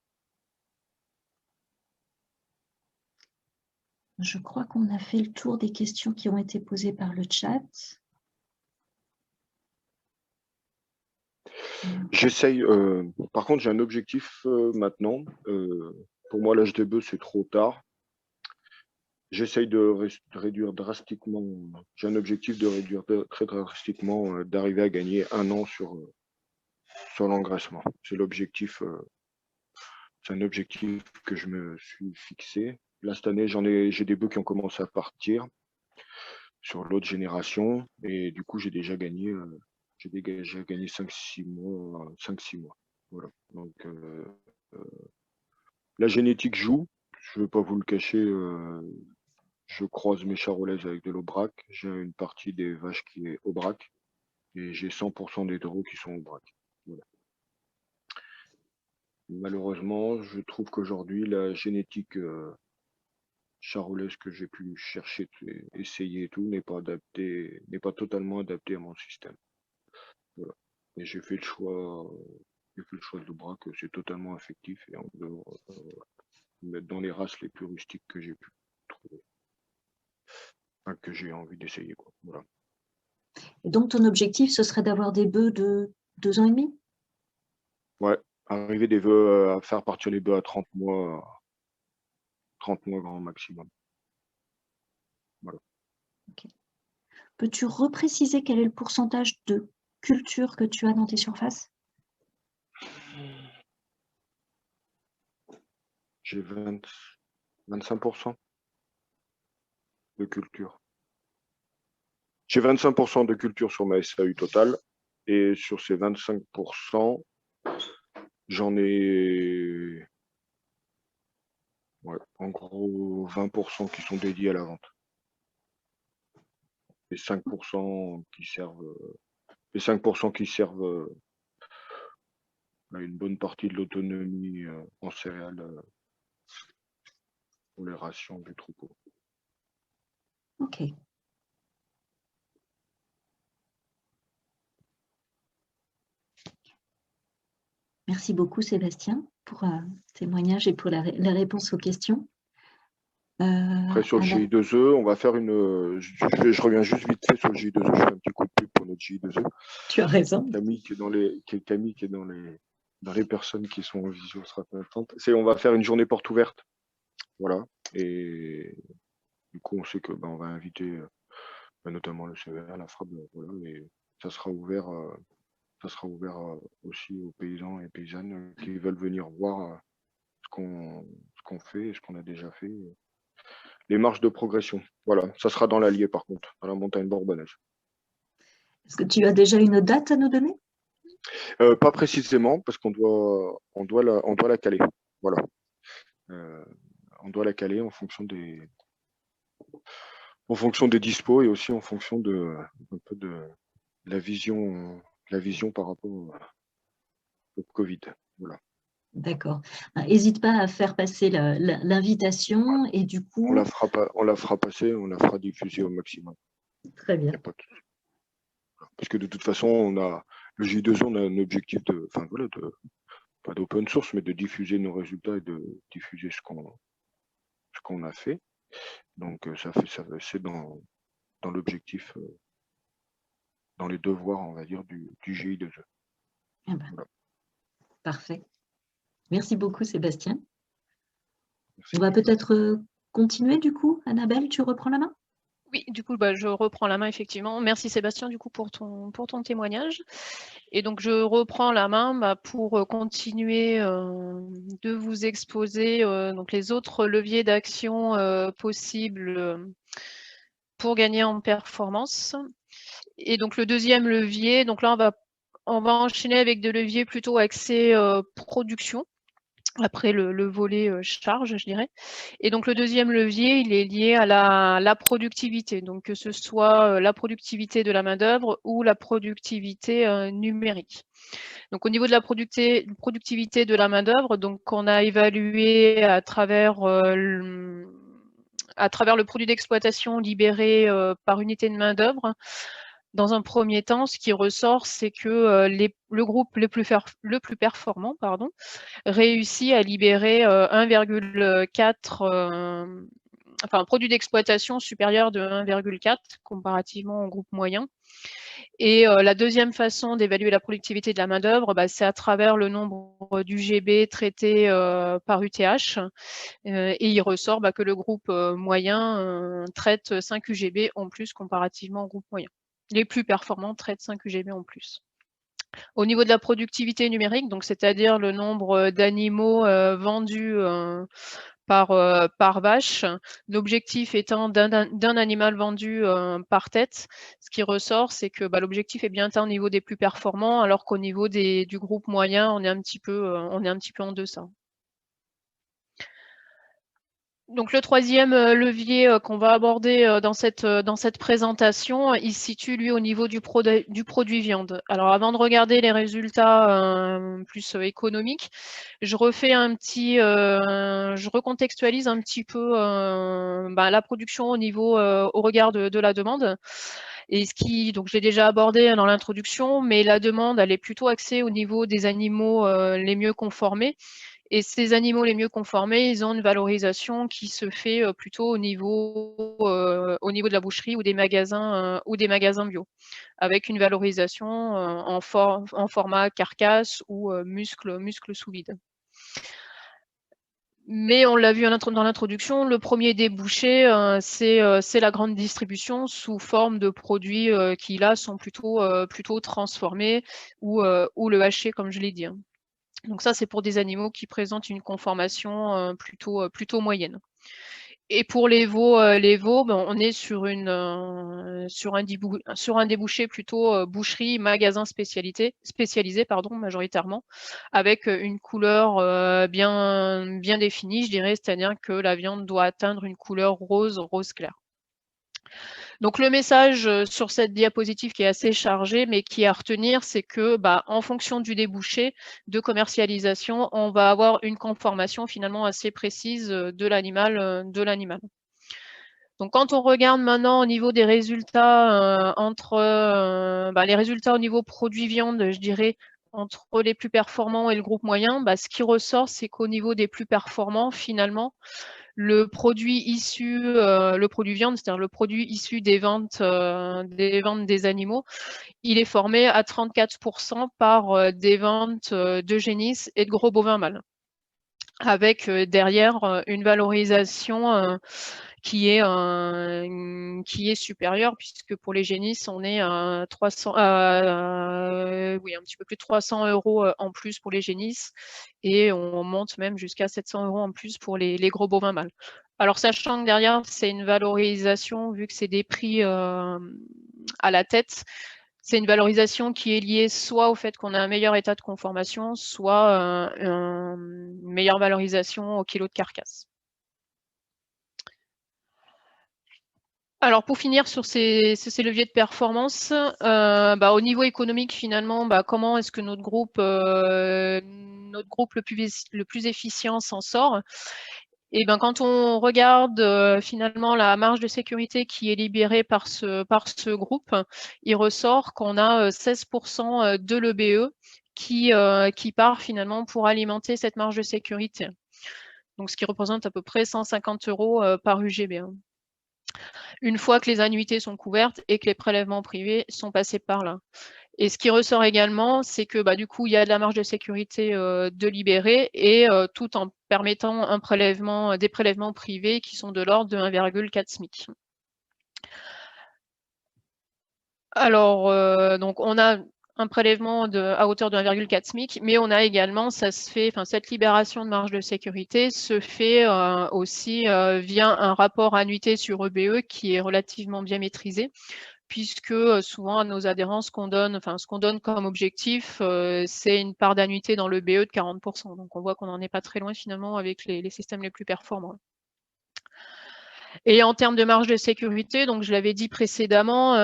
Je crois qu'on a fait le tour des questions qui ont été posées par le chat. J'essaye, par contre, j'ai un objectif maintenant. Pour moi, l'âge des bœufs, c'est trop tard. J'essaye de réduire drastiquement. J'ai un objectif de réduire très drastiquement, d'arriver à gagner 1 an sur l'engraissement. C'est l'objectif. C'est un objectif que je me suis fixé. Là, cette année, j'ai des bœufs qui ont commencé à partir sur l'autre génération, et du coup, j'ai déjà gagné 5-6 mois, 5-6 mois. Voilà. Donc, la génétique joue. Je ne vais pas vous le cacher. Je croise mes charolaises avec de l'aubrac. J'ai une partie des vaches qui est aubrac, et j'ai 100% des taureaux qui sont aubrac. Voilà. Malheureusement, je trouve qu'aujourd'hui, la génétique charolaise que j'ai pu chercher, essayer et tout, n'est pas totalement adaptée à mon système. Voilà. Et j'ai fait le choix de l'aubrac, c'est totalement affectif, et on veut mettre dans les races les plus rustiques que j'ai pu trouver. Enfin, que j'ai envie d'essayer, quoi. Voilà. Et donc, ton objectif, ce serait d'avoir des bœufs de 2 ans et demi? Ouais, arriver des bœufs, à faire partir les bœufs à 30 mois grand maximum. Voilà. Okay. Peux-tu repréciser quel est le pourcentage de culture que tu as dans tes surfaces? J'ai 25% de culture. J'ai 25% de culture sur ma SAU totale, et sur ces 25%, j'en ai en gros 20% qui sont dédiés à la vente. Et 5% qui servent, à une bonne partie de l'autonomie en céréales pour les rations du troupeau. Ok. Merci beaucoup, Sébastien, pour témoignage et pour la réponse aux questions. Après, sur le GI2E, on va faire je reviens juste vite fait sur le GI2E, je fais un petit coup de pub pour notre GI2E. Tu as raison. Camille qui est dans les personnes qui sont en visio sera contente. On va faire une journée porte ouverte. Voilà. Et du coup, on sait que on va inviter notamment le CEA, la FRAB, voilà, mais ça sera ouvert aussi aux paysans et paysannes qui veulent venir voir ce qu'on fait et ce qu'on a déjà fait. Les marches de progression. Voilà, ça sera dans l'Allier par contre, dans la montagne bourbonnaise. Est-ce que tu as déjà une date à nous donner? Pas précisément, parce qu'on doit la caler. Voilà. On doit la caler en fonction des dispos, et aussi en fonction un peu de la vision par rapport au Covid. Voilà. D'accord. N'hésite pas à faire passer l'invitation, et du coup… On la fera passer, on la fera diffuser au maximum. Très bien. Parce que de toute façon, le J2E, on a un objectif pas d'open source, mais de diffuser nos résultats et de diffuser ce qu'on a fait. Donc c'est dans l'objectif, dans les devoirs, on va dire, du GI2E. Ah ben, Voilà. parfait. Merci beaucoup, Sébastien. Merci. On va peut-être continuer du coup. Annabelle, tu reprends la main? Oui, du coup, je reprends la main, effectivement. Merci Sébastien, du coup, pour ton témoignage. Et donc, je reprends la main pour continuer de vous exposer donc les autres leviers d'action possibles pour gagner en performance. Et donc, le deuxième levier, donc là, on va enchaîner avec des leviers plutôt axés production. Après le volet charge, je dirais. Et donc le deuxième levier, il est lié à la productivité, donc que ce soit la productivité de la main-d'œuvre ou la productivité numérique. Donc au niveau de la productivité de la main-d'œuvre, donc on a évalué à travers le produit d'exploitation libéré par unité de main-d'œuvre. Dans un premier temps, ce qui ressort, c'est que le groupe le plus performant, réussit à libérer 1,4, enfin un produit d'exploitation supérieur de 1,4 comparativement au groupe moyen. Et la deuxième façon d'évaluer la productivité de la main-d'œuvre, c'est à travers le nombre d'UGB traités par UTH. Et il ressort que le groupe moyen traite 5 UGB en plus comparativement au groupe moyen. Les plus performants traitent 5 UGB en plus. Au niveau de la productivité numérique, donc c'est-à-dire le nombre d'animaux vendus par vache, l'objectif étant d'un animal vendu par tête. Ce qui ressort, c'est que l'objectif est bien atteint au niveau des plus performants, alors qu'au niveau du groupe moyen, on est un petit peu en deçà. Donc le troisième levier qu'on va aborder dans cette présentation, il se situe lui au niveau du produit viande. Alors avant de regarder les résultats plus économiques, je recontextualise un petit peu la production au regard de la demande. Et donc je l'ai déjà abordé dans l'introduction, mais la demande elle est plutôt axée au niveau des animaux les mieux conformés. Et ces animaux les mieux conformés, ils ont une valorisation qui se fait plutôt au niveau de la boucherie ou des magasins bio, avec une valorisation en format carcasse ou muscle sous vide. Mais on l'a vu dans l'introduction, le premier débouché, c'est la grande distribution sous forme de produits qui là sont plutôt transformés ou le haché, comme je l'ai dit. Donc ça, c'est pour des animaux qui présentent une conformation plutôt moyenne. Et pour les veaux, on est sur un débouché plutôt boucherie, magasin spécialisé, majoritairement, avec une couleur bien définie, je dirais, c'est-à-dire que la viande doit atteindre une couleur rose clair. Donc le message sur cette diapositive qui est assez chargé, mais qui est à retenir, c'est que en fonction du débouché de commercialisation, on va avoir une conformation finalement assez précise de l'animal. Donc quand on regarde maintenant au niveau des résultats les résultats au niveau produit viande, je dirais entre les plus performants et le groupe moyen, ce qui ressort, c'est qu'au niveau des plus performants, finalement, le produit viande, c'est-à-dire le produit issu des ventes des animaux, il est formé à 34% par des ventes d'eugénistes et de gros bovins mâles, avec derrière une valorisation qui est supérieure, puisque pour les génisses, on est à un petit peu plus de 300 € en plus pour les génisses, et on monte même jusqu'à 700 € en plus pour les gros bovins mâles. Alors, sachant que derrière, c'est une valorisation, vu que c'est des prix à la tête, c'est une valorisation qui est liée soit au fait qu'on a un meilleur état de conformation, soit une meilleure valorisation au kilo de carcasse. Alors pour finir sur ces leviers de performance, au niveau économique finalement, comment est-ce que notre groupe le plus efficient s'en sort? Et quand on regarde finalement la marge de sécurité qui est libérée par ce groupe, il ressort qu'on a 16% de l'EBE qui part finalement pour alimenter cette marge de sécurité. Donc ce qui représente à peu près 150 € par UGB. Une fois que les annuités sont couvertes et que les prélèvements privés sont passés par là. Et ce qui ressort également, c'est que du coup, il y a de la marge de sécurité de libérer, et tout en permettant des prélèvements privés qui sont de l'ordre de 1,4 SMIC. Alors, donc on a un prélèvement à hauteur de 1,4 SMIC, mais on a également, cette libération de marge de sécurité se fait aussi via un rapport annuité sur EBE qui est relativement bien maîtrisé, puisque souvent à nos adhérents, ce qu'on donne comme objectif, c'est une part d'annuité dans l'EBE de 40%. Donc on voit qu'on n'en est pas très loin finalement avec les systèmes les plus performants. Et en termes de marge de sécurité, donc je l'avais dit précédemment,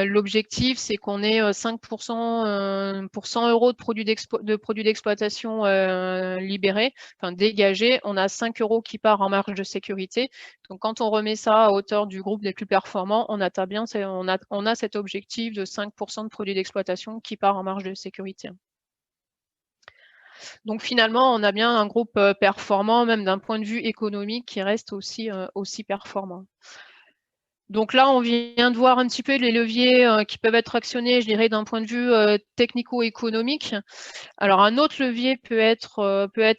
l'objectif c'est qu'on ait 5% pour 100 € de produits d'exploitation libérés, enfin dégagés, on a 5 € qui part en marge de sécurité. Donc quand on remet ça à hauteur du groupe des plus performants, on a cet objectif de 5% de produits d'exploitation qui part en marge de sécurité. Donc finalement, on a bien un groupe performant, même d'un point de vue économique, qui reste aussi performant. Donc là, on vient de voir un petit peu les leviers qui peuvent être actionnés, je dirais, d'un point de vue technico-économique. Alors, un autre levier peut être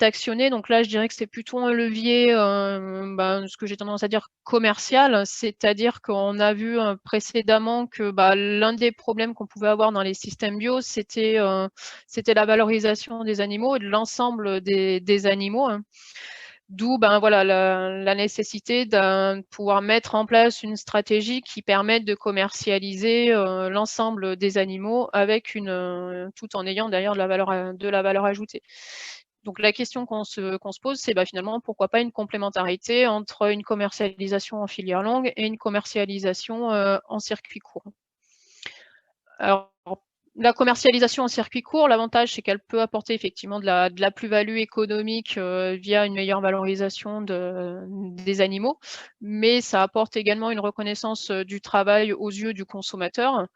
actionné. Donc là, je dirais que c'est plutôt un levier, ce que j'ai tendance à dire commercial, c'est-à-dire qu'on a vu précédemment que l'un des problèmes qu'on pouvait avoir dans les systèmes bio, c'était la valorisation des animaux et de l'ensemble des animaux. D'où la nécessité de pouvoir mettre en place une stratégie qui permette de commercialiser l'ensemble des animaux avec tout en ayant d'ailleurs de la valeur ajoutée. Donc la question qu'on se pose, c'est finalement pourquoi pas une complémentarité entre une commercialisation en filière longue et une commercialisation en circuit court. Alors, la commercialisation en circuit court, l'avantage, c'est qu'elle peut apporter effectivement de la plus-value économique via une meilleure valorisation des animaux, mais ça apporte également une reconnaissance du travail aux yeux du consommateur.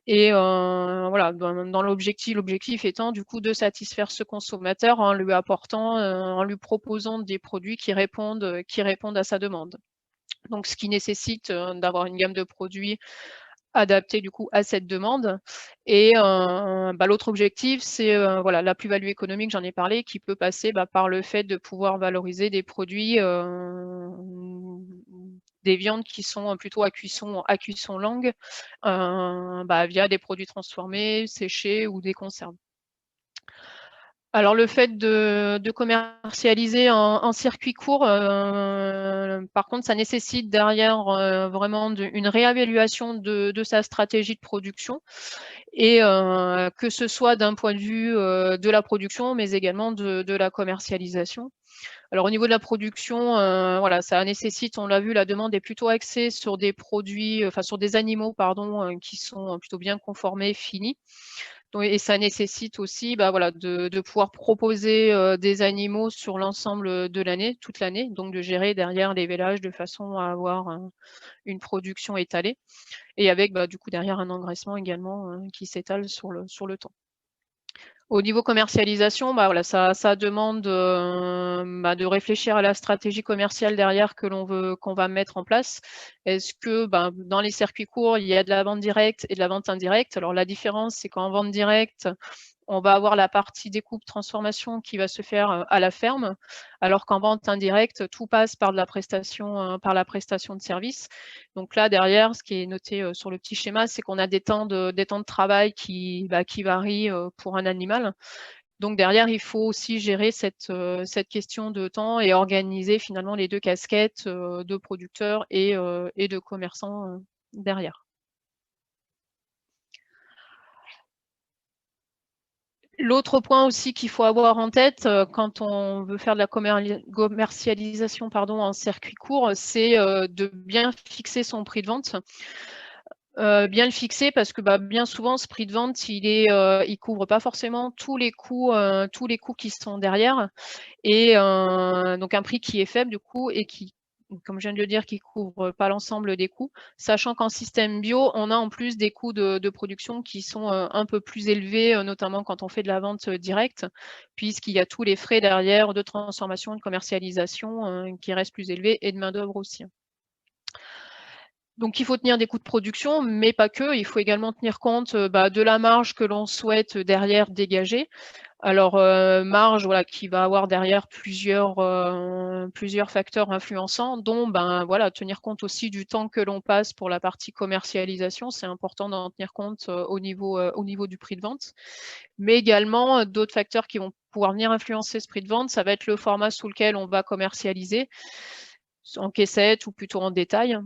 Et voilà, dans l'objectif étant du coup de satisfaire ce consommateur en lui proposant des produits qui répondent à sa demande. Donc, ce qui nécessite d'avoir une gamme de produits adapté du coup à cette demande. Et l'autre objectif, c'est la plus-value économique, j'en ai parlé, qui peut passer par le fait de pouvoir valoriser des produits, des viandes qui sont plutôt à cuisson longue, via des produits transformés, séchés ou des conserves. Alors le fait de commercialiser en circuit court, par contre, ça nécessite derrière vraiment une réévaluation de sa stratégie de production, et que ce soit d'un point de vue de la production, mais également de la commercialisation. Alors au niveau de la production, ça nécessite, on l'a vu, la demande est plutôt axée sur des produits, sur des animaux, qui sont plutôt bien conformés, finis. Et ça nécessite aussi de pouvoir proposer des animaux sur l'ensemble de l'année, toute l'année, donc de gérer derrière les vélages de façon à avoir une production étalée, et avec du coup derrière un engraissement également qui s'étale sur le temps. Au niveau commercialisation, ça demande de réfléchir à la stratégie commerciale derrière qu'on va mettre en place. Est-ce que dans les circuits courts, il y a de la vente directe et de la vente indirecte? Alors la différence, c'est qu'en vente directe, on va avoir la partie découpe transformation qui va se faire à la ferme, alors qu'en vente indirecte, tout passe par la prestation de service. Donc là, derrière, ce qui est noté sur le petit schéma, c'est qu'on a des temps de travail qui varient pour un animal. Donc derrière, il faut aussi gérer cette question de temps et organiser finalement les deux casquettes de producteurs et de commerçants derrière. L'autre point aussi qu'il faut avoir en tête quand on veut faire de la commercialisation en circuit court, c'est de bien fixer son prix de vente. Bien le fixer parce que bien souvent, ce prix de vente, il couvre pas forcément tous les coûts qui sont derrière. Et donc un prix qui est faible du coup et qui, comme je viens de le dire, qui couvre pas l'ensemble des coûts, sachant qu'en système bio, on a en plus des coûts de production qui sont un peu plus élevés, notamment quand on fait de la vente directe, puisqu'il y a tous les frais derrière de transformation, de commercialisation qui restent plus élevés, et de main-d'œuvre aussi. Donc, il faut tenir des coûts de production, mais pas que. Il faut également tenir compte de la marge que l'on souhaite derrière dégager. Alors, marge voilà, qui va avoir derrière plusieurs facteurs influençants, dont voilà, tenir compte aussi du temps que l'on passe pour la partie commercialisation. C'est important d'en tenir compte au niveau du prix de vente. Mais également, d'autres facteurs qui vont pouvoir venir influencer ce prix de vente, ça va être le format sous lequel on va commercialiser, en caissette ou plutôt en détail.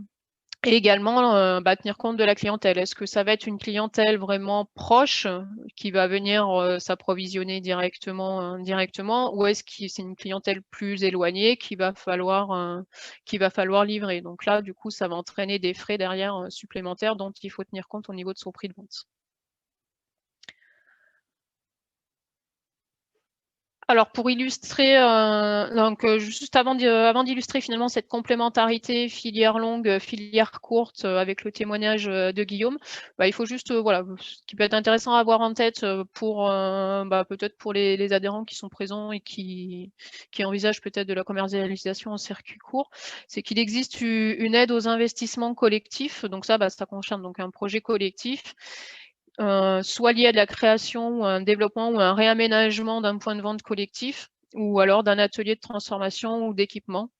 Et également, tenir compte de la clientèle. Est-ce que ça va être une clientèle vraiment proche qui va venir s'approvisionner directement, ou est-ce que c'est une clientèle plus éloignée qu'il va falloir livrer? Donc là, du coup, ça va entraîner des frais derrière supplémentaires dont il faut tenir compte au niveau de son prix de vente. Alors pour illustrer, juste avant d'illustrer finalement cette complémentarité filière longue, filière courte avec le témoignage de Guillaume, il faut juste, voilà, ce qui peut être intéressant à avoir en tête pour peut-être pour les adhérents qui sont présents et qui envisagent peut-être de la commercialisation en circuit court, c'est qu'il existe une aide aux investissements collectifs. Donc ça concerne donc un projet collectif. Soit lié à de la création ou à un développement ou à un réaménagement d'un point de vente collectif, ou alors d'un atelier de transformation ou d'équipement,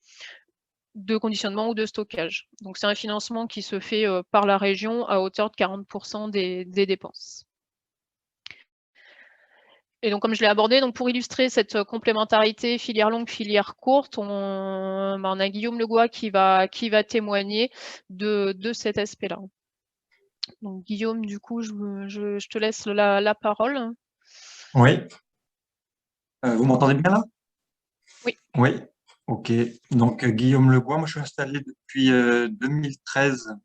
de conditionnement ou de stockage. Donc c'est un financement qui se fait par la région à hauteur de 40% des dépenses. Et donc, comme je l'ai abordé, donc pour illustrer cette complémentarité filière longue, filière courte, on a Guillaume Legois qui va témoigner de cet aspect-là. Donc Guillaume, du coup, je te laisse la parole. Oui. Vous m'entendez bien là? Oui. Oui. Ok. Donc Guillaume Legois, moi je suis installé depuis 2013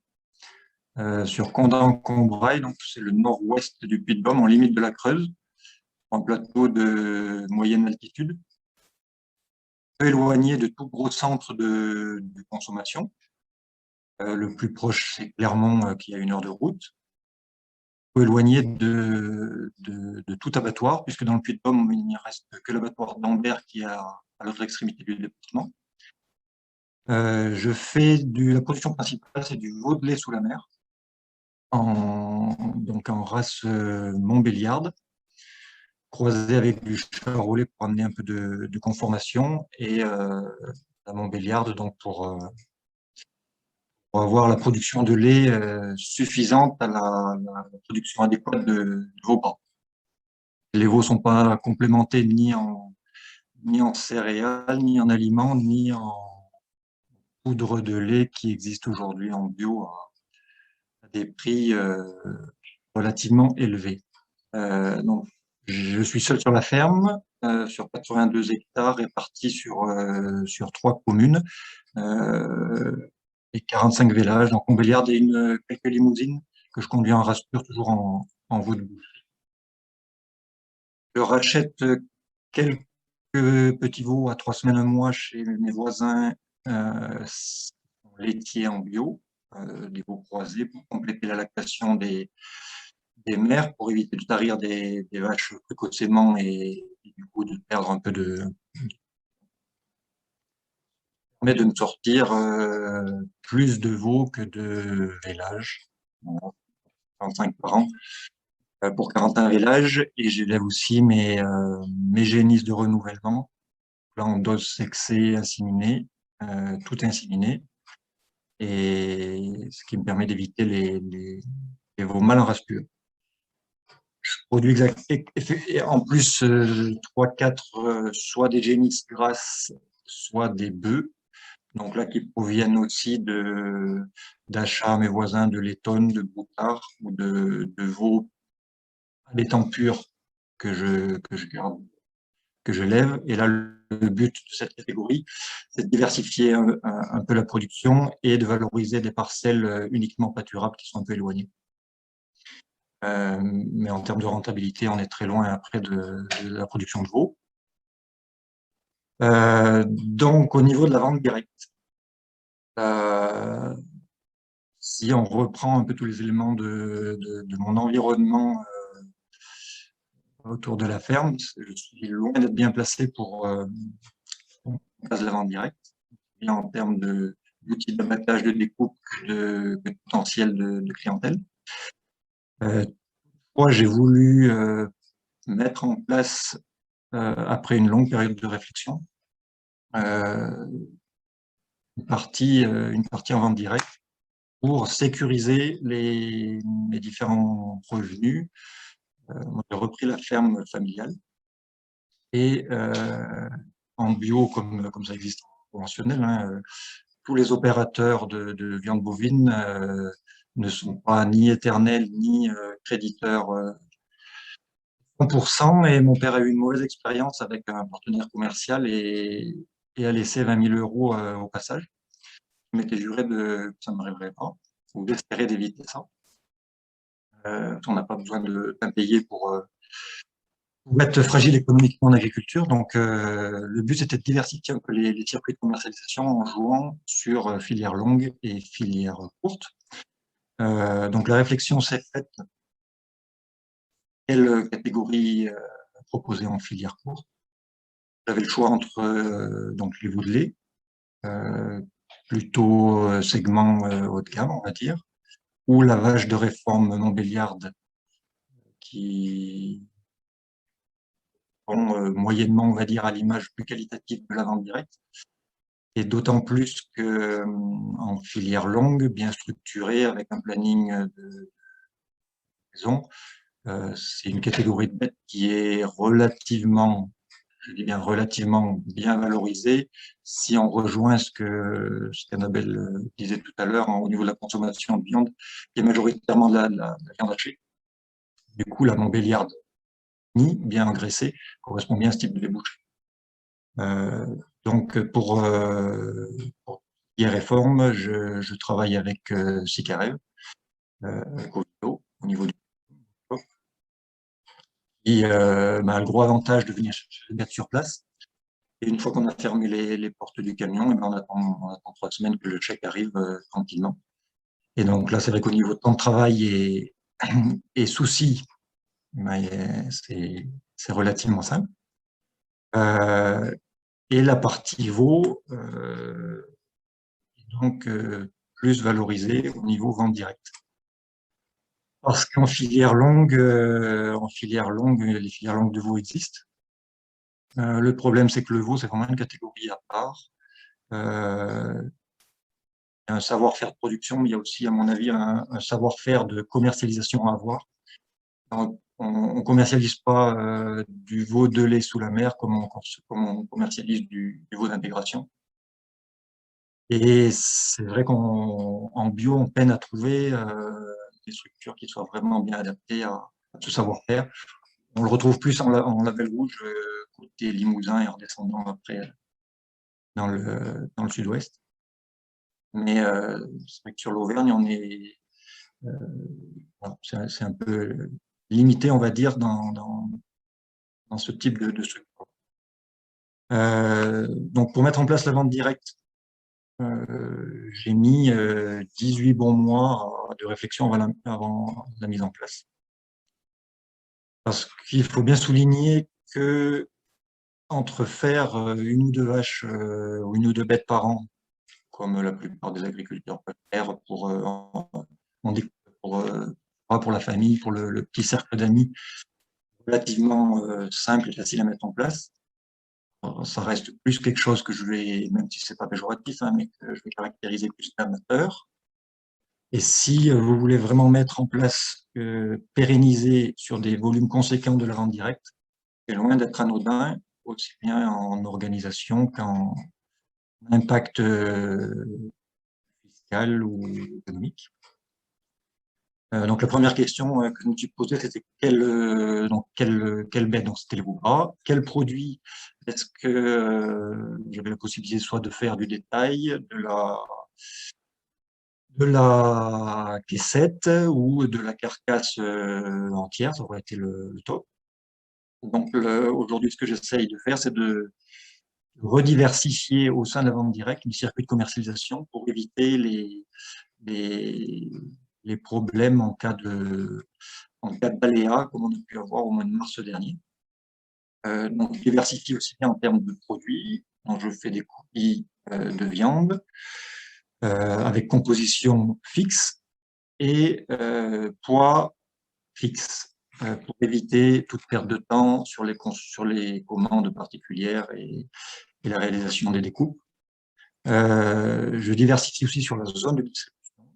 sur Condat-en-Combrailles, donc c'est le nord-ouest du Puy-de-Dôme, en limite de la Creuse, en plateau de moyenne altitude, peu éloigné de tout gros centre de consommation. Le plus proche, c'est Clermont, qui a 1 heure de route. Peu éloigné de tout abattoir, puisque dans le Puy-de-Dôme, il n'y reste que l'abattoir d'Ambert qui est à l'autre extrémité du département. Je fais la production principale, c'est du veau de lait sous la mer, donc en race Montbéliarde, croisé avec du charolais pour amener un peu de conformation, et la Montbéliarde donc pour avoir la production de lait suffisante à la production adéquate de veau gras. Les veaux ne sont pas complémentés ni en céréales, ni en aliments, ni en poudre de lait qui existe aujourd'hui en bio à des prix relativement élevés. Donc, je suis seul sur la ferme, sur 82 hectares répartis sur 3 communes et 45 villages. Donc, Montbéliarde et quelques limousines que je conduis en race pure, toujours en veau de bouche. Je rachète quelques petits veaux à 3 semaines, un mois chez mes voisins laitiers en bio, des veaux croisés pour compléter la lactation des mères, pour éviter de tarir des vaches précocement et du coup de perdre un peu de... permet de me sortir plus de veaux que de vélages, 45 par an. Pour 41 vélages, et j'élève aussi mes génisses de renouvellement, là en dose sexée inséminée, tout inséminé, et ce qui me permet d'éviter les veaux mâles en race pure. Je produis en plus 3-4 soit des génisses grasses, soit des bœufs, donc là qui proviennent aussi d'achats à mes voisins de laitonnes, de broutards ou de veaux à l'étang pur que je garde, que je lève. Et là, le but de cette catégorie, c'est de diversifier un peu la production et de valoriser des parcelles uniquement pâturables qui sont un peu éloignées. Mais en termes de rentabilité, on est très loin après de la production de veau. Donc, au niveau de la vente directe, si on reprend un peu tous les éléments de mon environnement autour de la ferme, je suis loin d'être bien placé pour la vente directe. Et en termes de d'outils d'abattage, de découpe que de potentiel de clientèle. Moi, j'ai voulu mettre en place, après une longue période de réflexion, une partie en vente directe pour sécuriser mes différents revenus. J'ai repris la ferme familiale et en bio, comme ça existe en conventionnel, hein, tous les opérateurs de viande bovine ne sont pas ni éternels ni créditeurs 100%, et mon père a eu une mauvaise expérience avec un partenaire commercial et a laissé 20 000 € au passage. Je m'étais juré que ça ne m'arriverait pas, ou d'espérer d'éviter ça. On n'a pas besoin d'impayer pour être fragile économiquement en agriculture. Donc, le but, c'était de diversifier un peu les circuits de commercialisation en jouant sur filière longue et filière courte. Donc, la réflexion s'est faite. Quelle catégorie proposer en filière courte? J'avais le choix entre donc les veaux de lait, plutôt segment haut de gamme, on va dire, ou la vache de réforme Montbéliarde, qui sont moyennement, on va dire, à l'image plus qualitative de la vente directe, et d'autant plus que en filière longue, bien structurée, avec un planning de saison, c'est une catégorie de bêtes qui est relativement, je dis bien relativement, bien valorisée, si on rejoint ce qu'Annabelle disait tout à l'heure au niveau de la consommation de viande, qui est majoritairement de la viande hachée. Du coup, la Montbéliarde, bien engraissée, correspond bien à ce type de débouché. Donc, pour réforme, je travaille avec Sicarev, au niveau du qui a le gros avantage de venir chercher les bêtes sur place. Et une fois qu'on a fermé les portes du camion, on attend 3 semaines que le chèque arrive tranquillement. Et donc là, c'est vrai qu'au niveau de temps de travail et soucis, c'est relativement simple. Et la partie veau est donc plus valorisée au niveau vente directe. Parce qu'en filière longue, les filières longues de veau existent. Le problème, c'est que le veau, c'est vraiment une catégorie à part. Il y a un savoir-faire de production, mais il y a aussi, à mon avis, un savoir-faire de commercialisation à avoir. On ne commercialise pas du veau de lait sous la mer comme on commercialise du veau d'intégration. Et c'est vrai qu'en bio, on peine à trouver des structures qui soient vraiment bien adaptées à ce savoir-faire. On le retrouve plus en label rouge côté Limousin et en descendant après dans le sud-ouest. Mais c'est vrai que sur l'Auvergne, c'est un peu limité, on va dire, dans ce type de structure. Donc, pour mettre en place la vente directe, j'ai mis 18 bons mois de réflexion avant la mise en place. Parce qu'il faut bien souligner que entre faire une ou deux vaches ou une ou deux bêtes par an, comme la plupart des agriculteurs peuvent faire pour la famille, pour le petit cercle d'amis, relativement simple et facile à mettre en place. Ça reste plus quelque chose que je vais, même si c'est pas péjoratif, mais que je vais caractériser plus d'amateur. Et si vous voulez vraiment mettre en place, pérenniser sur des volumes conséquents de la vente directe, c'est loin d'être anodin, aussi bien en organisation qu'en impact fiscal ou économique. Donc la première question que je me suis posée, c'était quelle bête, donc c'était le veau gras, quel produit est-ce que j'avais la possibilité soit de faire du détail, de la caissette ou de la carcasse entière, ça aurait été le top. Donc aujourd'hui, ce que j'essaye de faire, c'est de rediversifier au sein de la vente directe les circuits de commercialisation pour éviter les problèmes en cas de baléa, comme on a pu avoir au mois de mars dernier. Donc, je diversifie aussi bien en termes de produits, donc je fais des courtilles de viande, avec composition fixe et poids fixe, pour éviter toute perte de temps sur les commandes particulières et la réalisation des découpes. Je diversifie aussi sur la zone de distribution,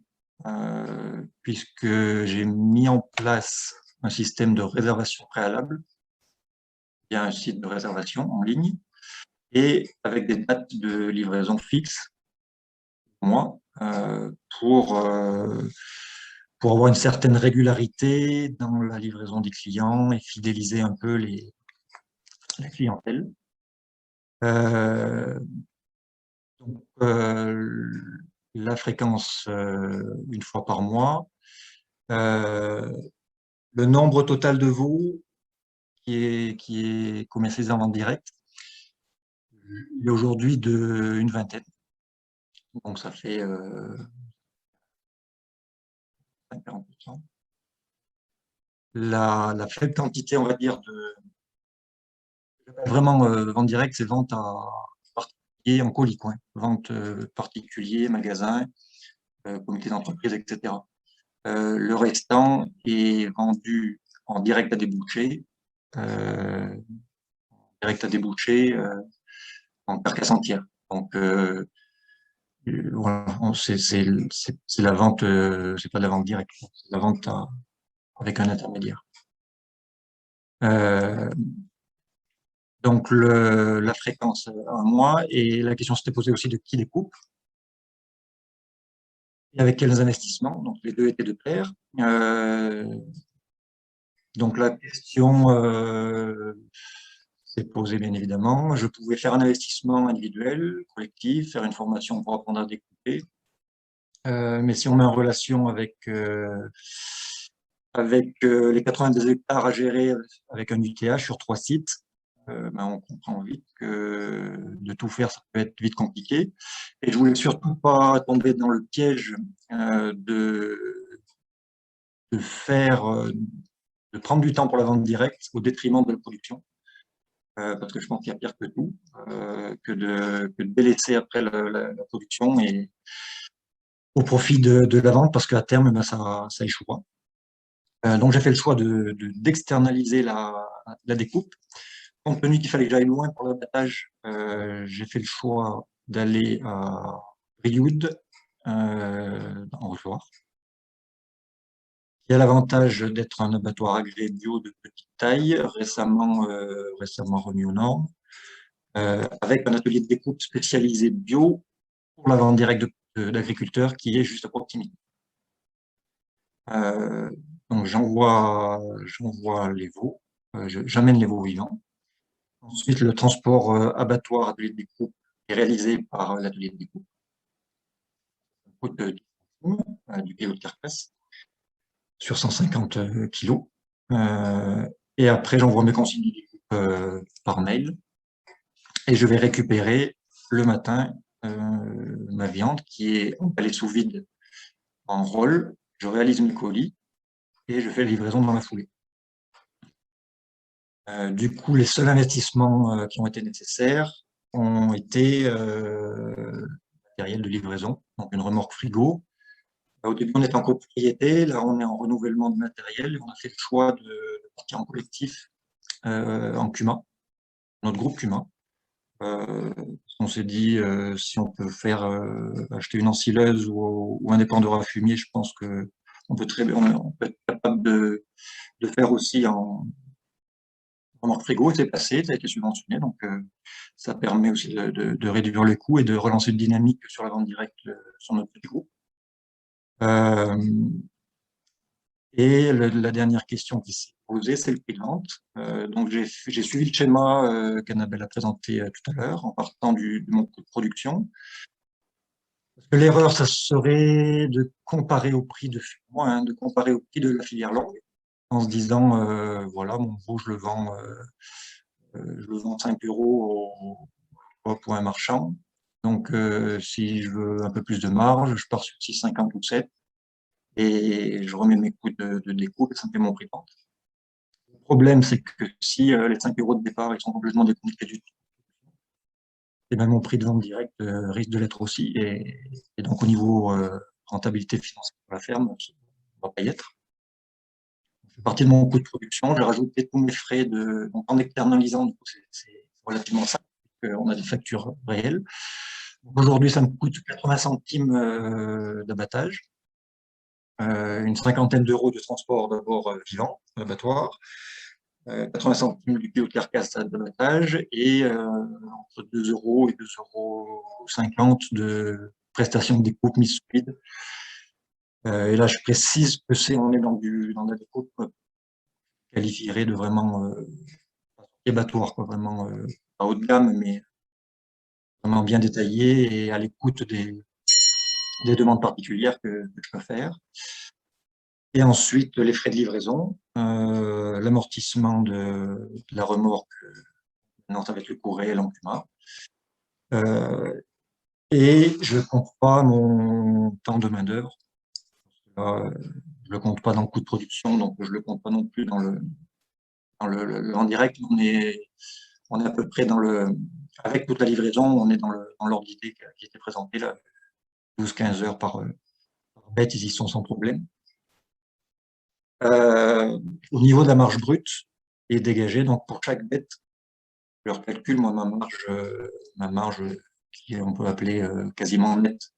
puisque j'ai mis en place un système de réservation préalable. Il y a un site de réservation en ligne et avec des dates de livraison fixes, moi, pour avoir une certaine régularité dans la livraison des clients et fidéliser un peu la clientèle. Donc, la fréquence une fois par mois, le nombre total de veaux qui est commercialisé en vente directe, il est aujourd'hui d'une vingtaine. Donc ça fait 40%. La faible quantité, on va dire, vraiment vente directe, c'est vente à particulier en colis, quoi. Vente particulier, magasin, comité d'entreprise, etc. Le restant est vendu en direct à débouché, en carcasse entière. Donc voilà, c'est la vente, c'est pas de la vente directe, c'est la vente avec un intermédiaire. Donc la fréquence un mois, et la question s'était posée aussi de qui découpe et avec quels investissements. Donc les deux étaient de pair. Donc la question s'est posée bien évidemment. Je pouvais faire un investissement individuel, collectif, faire une formation pour apprendre à découper. Mais si on met en relation avec les 90 hectares à gérer avec un UTH sur 3 sites, ben on comprend vite que de tout faire, ça peut être vite compliqué. Et je voulais surtout pas tomber dans le piège de prendre du temps pour la vente directe au détriment de la production. Parce que je pense qu'il y a pire que tout, que de délaisser après la production et au profit de la vente, parce qu'à terme, ben, ça échouera. Donc j'ai fait le choix d'externaliser la découpe. Compte tenu qu'il fallait que j'aille loin pour l'abattage, j'ai fait le choix d'aller à Brioude, en Haute-Loire. Il y a l'avantage d'être un abattoir agréé bio de petite taille, récemment remis aux normes, avec un atelier de découpe spécialisé bio pour la vente directe d'agriculteurs qui est juste à proximité. Donc j'envoie les veaux, j'amène les veaux vivants. Ensuite, le transport abattoir atelier de découpe est réalisé par l'atelier de découpe. Du kilo de carcasse sur 150 kilos. Et après, j'envoie mes consignes de découpe par mail. Et je vais récupérer le matin ma viande qui est emballée sous vide en rôle. Je réalise mes colis et je fais la livraison dans la foulée. Du coup, les seuls investissements qui ont été nécessaires ont été matériel de livraison, donc une remorque frigo. Au début, on était en copropriété, là, on est en renouvellement de matériel et on a fait le choix de partir en collectif en CUMA, notre groupe CUMA. On s'est dit, si on peut acheter une ensileuse ou un épandeur à fumier, je pense que on peut être capable de faire aussi en remorque frigo. C'est passé, ça a été subventionné, donc ça permet aussi de réduire les coûts et de relancer une dynamique sur la vente directe sur notre petit groupe. Et la dernière question qui s'est posée, c'est le prix de vente. Donc j'ai suivi le schéma qu'Annabelle a présenté tout à l'heure, en partant de mon coût de production. Parce que l'erreur, ça serait de comparer au prix de la filière longue, en se disant, voilà, mon veau, je le vends 5 € pour un marchand. Donc, si je veux un peu plus de marge, je pars sur 6,50 ou 7 et je remets mes coûts de découpe et ça me fait mon prix de vente. Le problème, c'est que si les 5 € de départ ils sont complètement déconnectés du tout, et même mon prix de vente direct risque de l'être aussi. Et donc, au niveau rentabilité financière de la ferme, on ne va pas y être. C'est partie de mon coût de production. J'ai rajouté tous mes frais donc en externalisant, c'est relativement simple, on a des factures réelles. Aujourd'hui, ça me coûte 80 centimes d'abattage, une cinquantaine d'euros de transport d'abord vivant, l'abattoir, 80 centimes du kilo de carcasse d'abattage et entre 2 euros et 2,50 € de prestation de découpe mise sous vide. Et là, je précise que on est dans la découpe qualifierait de vraiment abattoir, quoi, vraiment pas haut de gamme, mais vraiment bien détaillé et à l'écoute des demandes particulières que je peux faire. Et ensuite, les frais de livraison, l'amortissement de la remorque, ça va être le coût réel en Puma. Et je ne compte pas mon temps de main-d'œuvre. Je ne le compte pas dans le coût de production, donc je ne le compte pas non plus dans le en direct. On est à peu près avec toute la livraison, on est dans l'ordre d'idée qui était présenté là, 12-15 heures par bête, ils y sont sans problème. Au niveau de la marge brute et dégagée, donc pour chaque bête, je leur calcule moi ma marge qui on peut appeler quasiment nette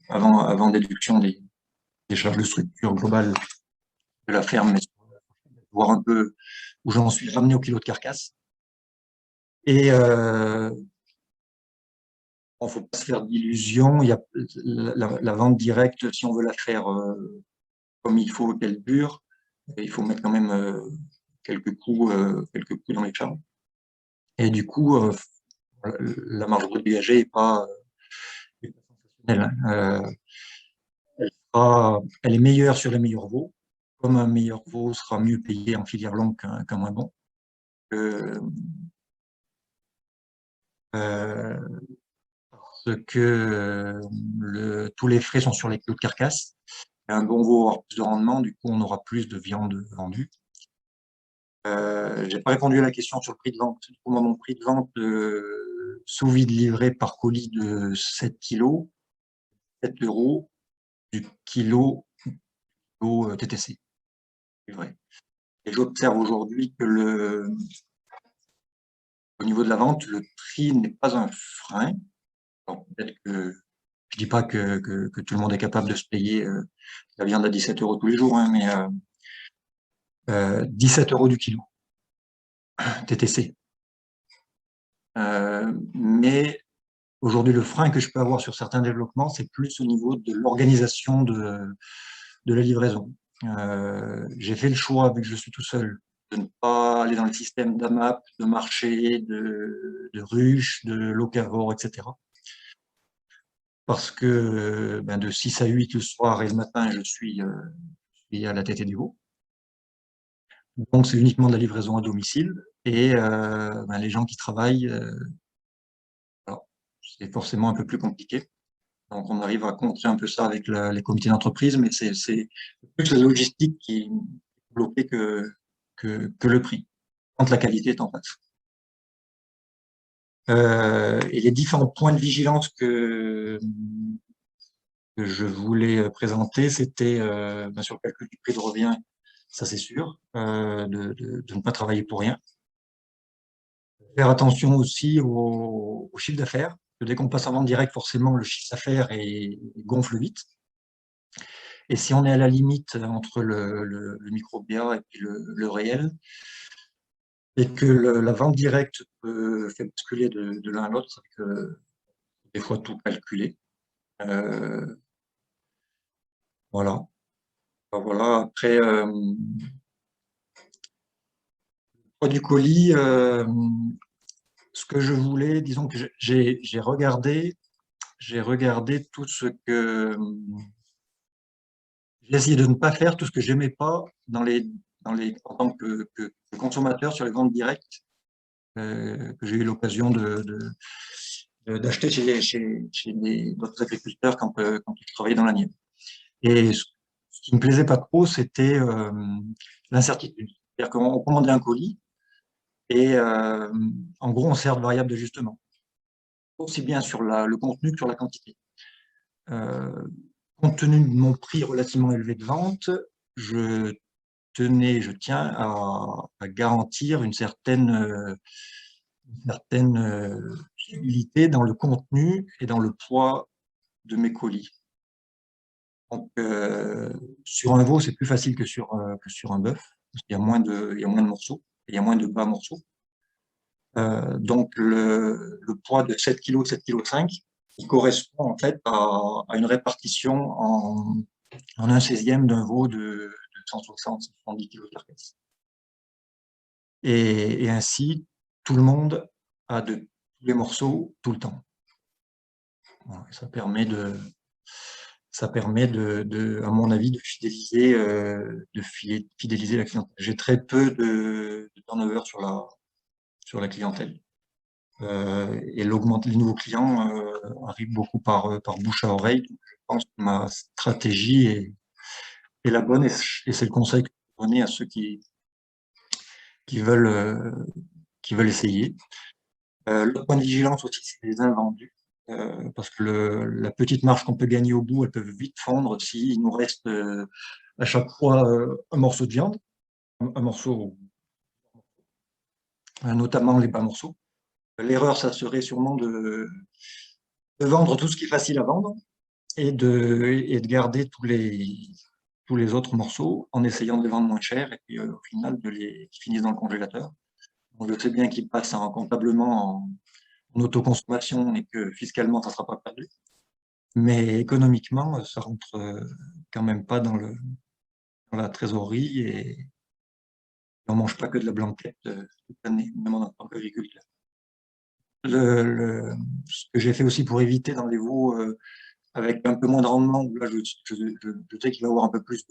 avant déduction des charges de structure globale de la ferme, mais voir un peu où j'en suis ramené au kilo de carcasse. Et il ne faut pas se faire d'illusions. Il y a la vente directe, si on veut la faire comme il faut, qu'elle dure, il faut mettre quand même quelques coups dans les charges. Et du coup, la marge brute dégagée n'est pas sensationnelle. Elle est meilleure sur les meilleurs veaux, comme un meilleur veau sera mieux payé en filière longue qu'un moins bon. Parce que tous les frais sont sur les kilos de carcasse. Un bon veau aura plus de rendement, du coup on aura plus de viande vendue. Je n'ai pas répondu à la question sur le prix de vente. Du coup, mon prix de vente sous vide livré par colis de 7 kg, 7 € du kilo TTC. C'est vrai. Et j'observe aujourd'hui que au niveau de la vente, le prix n'est pas un frein. Peut-être que je dis pas que tout le monde est capable de se payer la viande à 17 € tous les jours, hein, mais 17 € du kilo TTC. Mais aujourd'hui, le frein que je peux avoir sur certains développements, c'est plus au niveau de l'organisation de la livraison. J'ai fait le choix, vu que je suis tout seul, de ne pas aller dans les systèmes d'AMAP, de marché, de ruches, de locavores, etc. Parce que de 6 à 8 le soir et le matin, je suis à la tête du veau. Donc, c'est uniquement de la livraison à domicile. Et les gens qui travaillent, c'est forcément un peu plus compliqué. Donc, on arrive à contrer un peu ça avec les comités d'entreprise, mais c'est plus la logistique qui est bloquée que le prix, quand la qualité est en face. Et les différents points de vigilance que je voulais présenter, c'était sur le calcul du prix de revient, ça c'est sûr, de ne pas travailler pour rien. Faire attention aussi au chiffre d'affaires. Dès qu'on passe en vente directe, forcément, le chiffre d'affaires gonfle vite. Et si on est à la limite entre le micro-BA et puis le réel, et que la vente directe fait basculer de l'un à l'autre, ça fait que des fois tout calculer. Voilà. Alors voilà. Après, le poids du colis, ce que je voulais, disons que j'ai regardé tout ce que j'ai essayé de ne pas faire, tout ce que j'aimais pas en tant que consommateur sur les ventes directes que j'ai eu l'occasion d'acheter chez d'autres agriculteurs quand je travaillais dans la mienne. Et ce qui me plaisait pas trop, c'était l'incertitude. C'est-à-dire qu'on commandait un colis Et en gros, on sert de variable d'ajustement, aussi bien sur le contenu que sur la quantité. Compte tenu de mon prix relativement élevé de vente, je tiens à garantir une certaine fiabilité dans le contenu et dans le poids de mes colis. Donc, sur un veau, c'est plus facile que sur un bœuf, parce qu'il y a moins de morceaux, et il y a moins de bas morceaux. Donc, le poids de 7 kg, 7,5 kg, il correspond en fait à une répartition en 1/16e d'un veau de 160-170 kg de carcasse. Et ainsi, tout le monde a tous les morceaux tout le temps. Voilà, ça permet à mon avis, de fidéliser la clientèle. J'ai très peu de turnover sur la clientèle. Et les nouveaux clients arrivent beaucoup par bouche à oreille. Donc, je pense que ma stratégie est la bonne, et c'est le conseil que je peux donner à ceux qui veulent essayer. Le point de vigilance aussi, c'est les invendus. Parce que la petite marge qu'on peut gagner au bout, elle peut vite fondre s'il nous reste à chaque fois un morceau de viande, un morceau, notamment les bas morceaux. L'erreur, ça serait sûrement de vendre tout ce qui est facile à vendre et de garder tous les autres morceaux en essayant de les vendre moins cher, et puis au final qui finissent dans le congélateur. Donc, je sais bien qu'ils passent comptablement en autoconsommation et que fiscalement, ça ne sera pas perdu. Mais économiquement, ça rentre quand même pas dans la trésorerie, et on ne mange pas que de la blanquette toute l'année, même en tant qu'agriculteur. Ce que j'ai fait aussi pour éviter dans les veaux avec un peu moins de rendement, là je sais qu'il va y avoir un peu plus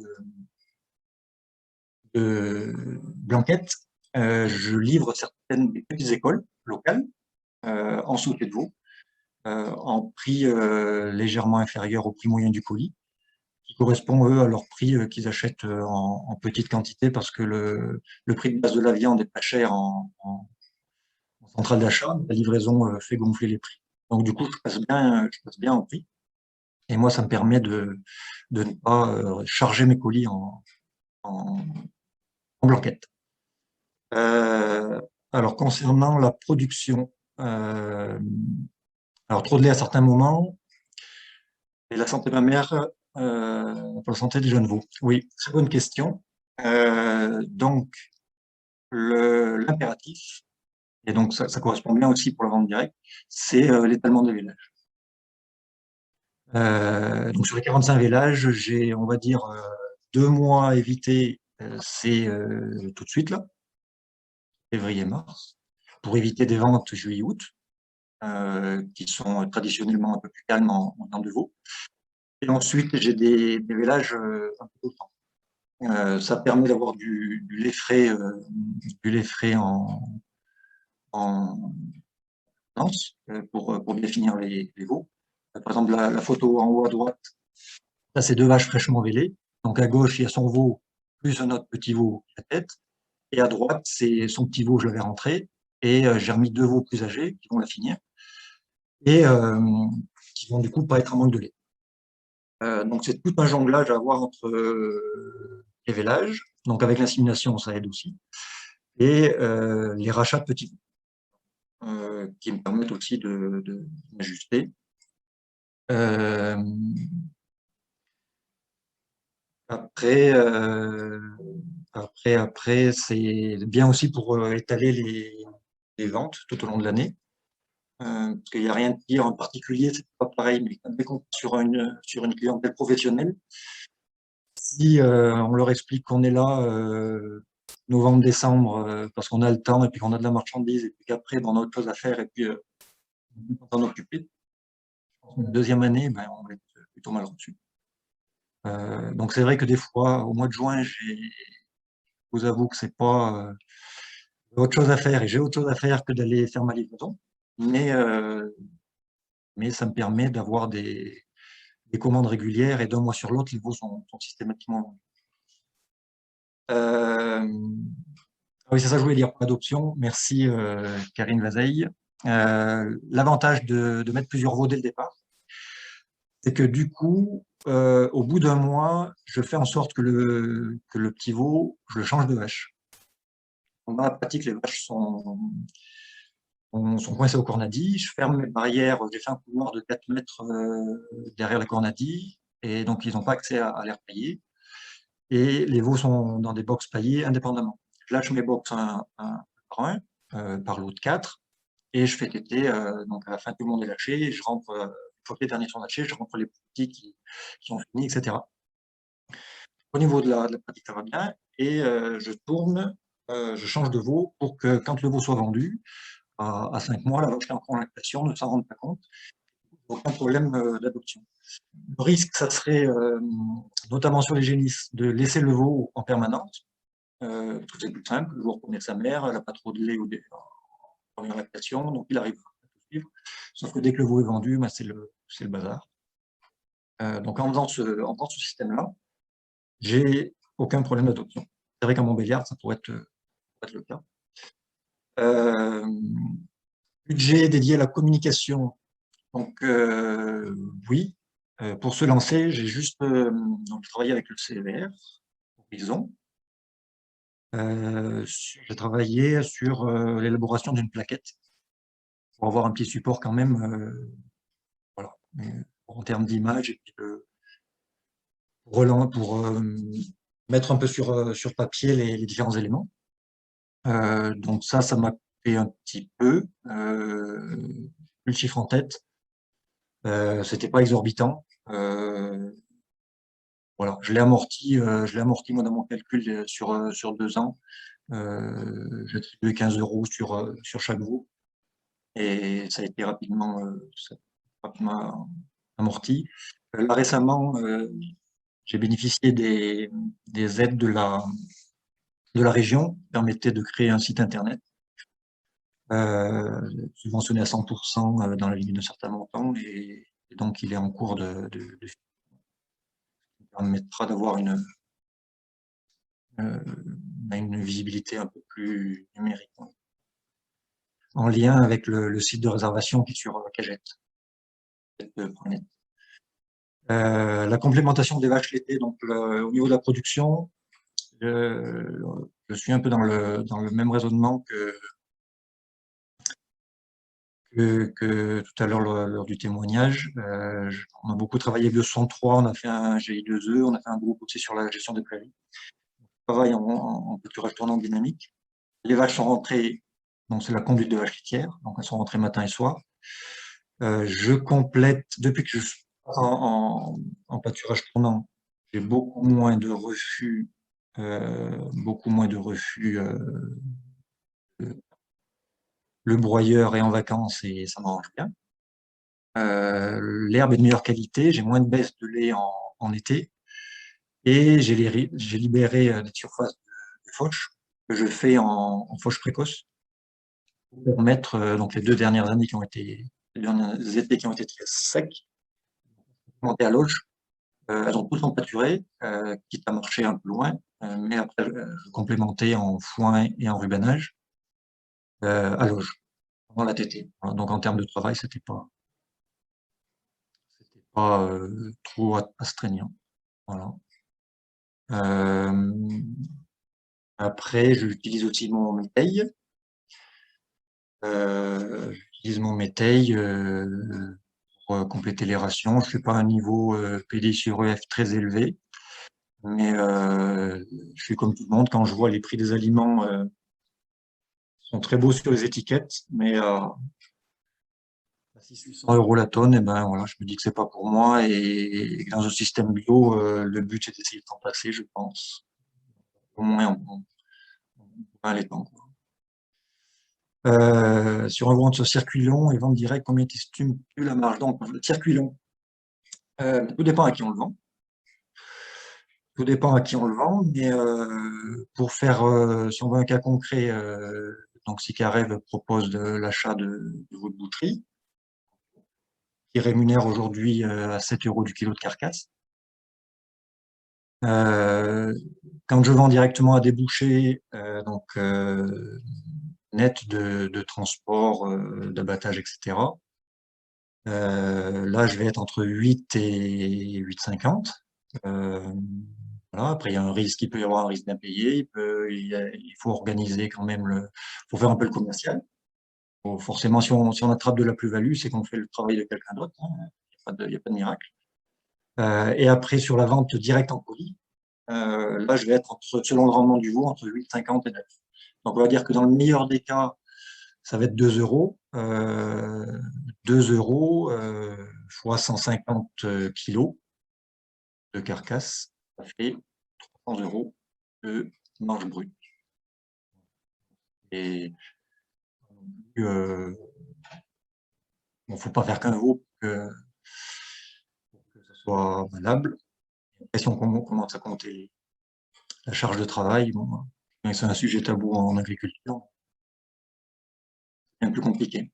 de blanquettes, je livre certaines des petites écoles locales en sauté de veau, en prix légèrement inférieur au prix moyen du colis, qui correspond, eux, à leur prix qu'ils achètent en petite quantité, parce que le prix de base de la viande est pas cher en centrale d'achat. La livraison fait gonfler les prix. Donc, du coup, je passe bien en prix. Et moi, ça me permet de ne pas charger mes colis en blanquette. Alors, concernant la production, alors trop de lait à certains moments, et la santé de ma mère pour la santé des jeunes veaux. Oui, très bonne question. Donc, l'impératif, et donc ça correspond bien aussi pour la vente directe, c'est l'étalement des vélages. Donc, sur les 45 vélages, j'ai, on va dire, 2 mois à éviter, c'est tout de suite là, février-mars, pour éviter des ventes juillet-août, qui sont traditionnellement un peu plus calmes en temps de veau. Et ensuite, j'ai des vélages un peu tout le temps. Ça permet d'avoir du lait frais en lance pour bien finir les veaux. Par exemple, la photo en haut à droite, ça c'est 2 vaches fraîchement vélées. Donc à gauche, il y a son veau plus un autre petit veau à tête. Et à droite, c'est son petit veau, je l'avais rentré. Et j'ai remis 2 veaux plus âgés qui vont la finir. Et qui vont du coup pas être en manque de lait. Donc c'est tout un jonglage à avoir entre les vélages. Donc avec l'insémination, ça aide aussi. Et les rachats de petits veaux, qui me permettent aussi de m'ajuster. Après, c'est bien aussi pour étaler les ventes tout au long de l'année. Parce qu'il n'y a rien de pire en particulier, c'est pas pareil, mais dès qu'on est sur une clientèle professionnelle, si on leur explique qu'on est là novembre, décembre, parce qu'on a le temps et puis qu'on a de la marchandise, et puis qu'après on a autre chose à faire et puis on peut s'en occuper, la deuxième année, ben, on va être plutôt mal reçu. Donc c'est vrai que des fois, au mois de juin, je vous avoue que c'est pas autre chose à faire, et j'ai autre chose à faire que d'aller faire ma livraison, mais ça me permet d'avoir des commandes régulières, et d'un mois sur l'autre, les veaux sont systématiquement vendus. Oui, c'est ça que je voulais dire pour l'adoption. Merci Karine Vazeille. L'avantage de mettre plusieurs veaux dès le départ, c'est que du coup, au bout d'un mois, je fais en sorte que le petit veau, je le change de vache. Donc, dans la pratique, les vaches sont coincées au cornadis. Je ferme mes barrières, j'ai fait un couloir de 4 mètres derrière la cornadis, et donc ils n'ont pas accès à l'air paillé. Et les veaux sont dans des box paillées indépendamment. Je lâche mes box un par un, par lot de 4, et je fais téter, donc à la fin tout le monde est lâché, et je rentre, une fois que les derniers sont lâchés, je rentre les petits qui ont fini, etc. Au niveau de la pratique, ça va bien, et je tourne, je change de veau pour que quand le veau soit vendu, à 5 mois, la vache est encore en lactation, ne s'en rend pas compte, aucun problème d'adoption. Le risque, ça serait, notamment sur les génisses, de laisser le veau en permanence. C'est plus simple, le veau reconnaît sa mère, elle n'a pas trop de lait en première lactation, donc il arrive à tout suivre. Sauf que dès que le veau est vendu, bah, c'est le bazar. Donc en faisant ce système-là, j'ai aucun problème d'adoption. C'est vrai qu'à Montbéliard, ça pourrait être le cas. Budget dédié à la communication. Donc oui, pour se lancer, j'ai juste donc, travaillé avec le CVR, Horizon. J'ai travaillé sur l'élaboration d'une plaquette pour avoir un petit support quand même, voilà, en termes d'image, et puis pour mettre un peu sur papier les différents éléments. Donc ça m'a fait un petit peu, plus le chiffre en tête. C'était pas exorbitant. Voilà, je l'ai amorti moi dans mon calcul sur 2 ans. J'ai attribué 15 € sur chaque veau, et ça a été rapidement amorti. Là récemment, j'ai bénéficié des aides de la région qui permettaient de créer un site internet subventionné à 100% dans la limite de certains montants, et donc il est en cours de permettra d'avoir une visibilité un peu plus numérique, en lien avec le site de réservation qui est sur Cagette. La complémentation des vaches laitées, donc au niveau de la production, je suis un peu dans le même raisonnement que tout à l'heure lors du témoignage. On a beaucoup travaillé Bio63, on a fait un GI2E, on a fait un groupe aussi sur la gestion des prairies. On travaille en pâturage tournant dynamique. Les vaches sont rentrées, donc c'est la conduite de vaches laitières, donc elles sont rentrées matin et soir. Je complète, depuis que je suis en pâturage tournant, j'ai beaucoup moins de refus. Le broyeur est en vacances et ça m'arrange bien. L'herbe est de meilleure qualité, j'ai moins de baisse de lait en été, et j'ai libéré des surfaces de fauche que je fais en fauche précoce pour permettre, donc les 2 dernières années les derniers étés qui ont été très secs, monter à l'auge. Elles ont toutes empâturé, quitte à marcher un peu loin, mais après je complémentais en foin et en rubanage à l'auge, pendant la tétée. Voilà, donc en termes de travail, c'était pas trop astreignant. Voilà. Après, j'utilise aussi mon métail. J'utilise mon métail pour compléter les rations. Je ne suis pas à un niveau PD sur EF très élevé, mais je suis comme tout le monde. Quand je vois les prix des aliments, sont très beaux sur les étiquettes, mais à 600 € la tonne, et ben voilà, je me dis que c'est pas pour moi, et dans un système bio, le but c'est d'essayer de s'en passer, je pense. Au moins on va aller dedans, quoi. Sur un vente sur circuit long et vente directe, combien t'estimes la marge? Donc, le circuit long, tout dépend à qui on le vend. Tout dépend à qui on le vend, mais pour faire, si on veut un cas concret, donc si Carev propose l'achat de votre boucherie, qui rémunère aujourd'hui à 7 € du kilo de carcasse, Quand je vends directement à des bouchers, donc net de transport, d'abattage, etc. Là, je vais être entre 8 et 8,50. Voilà. Après, il y a un risque, il peut y avoir un risque d'impayé, il faut organiser quand même faut faire un peu le commercial. Forcément, si on attrape de la plus-value, c'est qu'on fait le travail de quelqu'un d'autre, hein. Il n'y a pas de miracle. Et après, sur la vente directe en colis, là, je vais être selon le rendement du veau, entre 8,50 et 9. Donc, on va dire que dans le meilleur des cas, ça va être 2 euros. 2 euros fois 150 kilos de carcasse, ça fait 300 euros de marge brute. Et il ne faut pas faire qu'un veau pour que ça soit valable. Et si on commence à compter la charge de travail, bon, c'est un sujet tabou en agriculture, c'est un peu compliqué.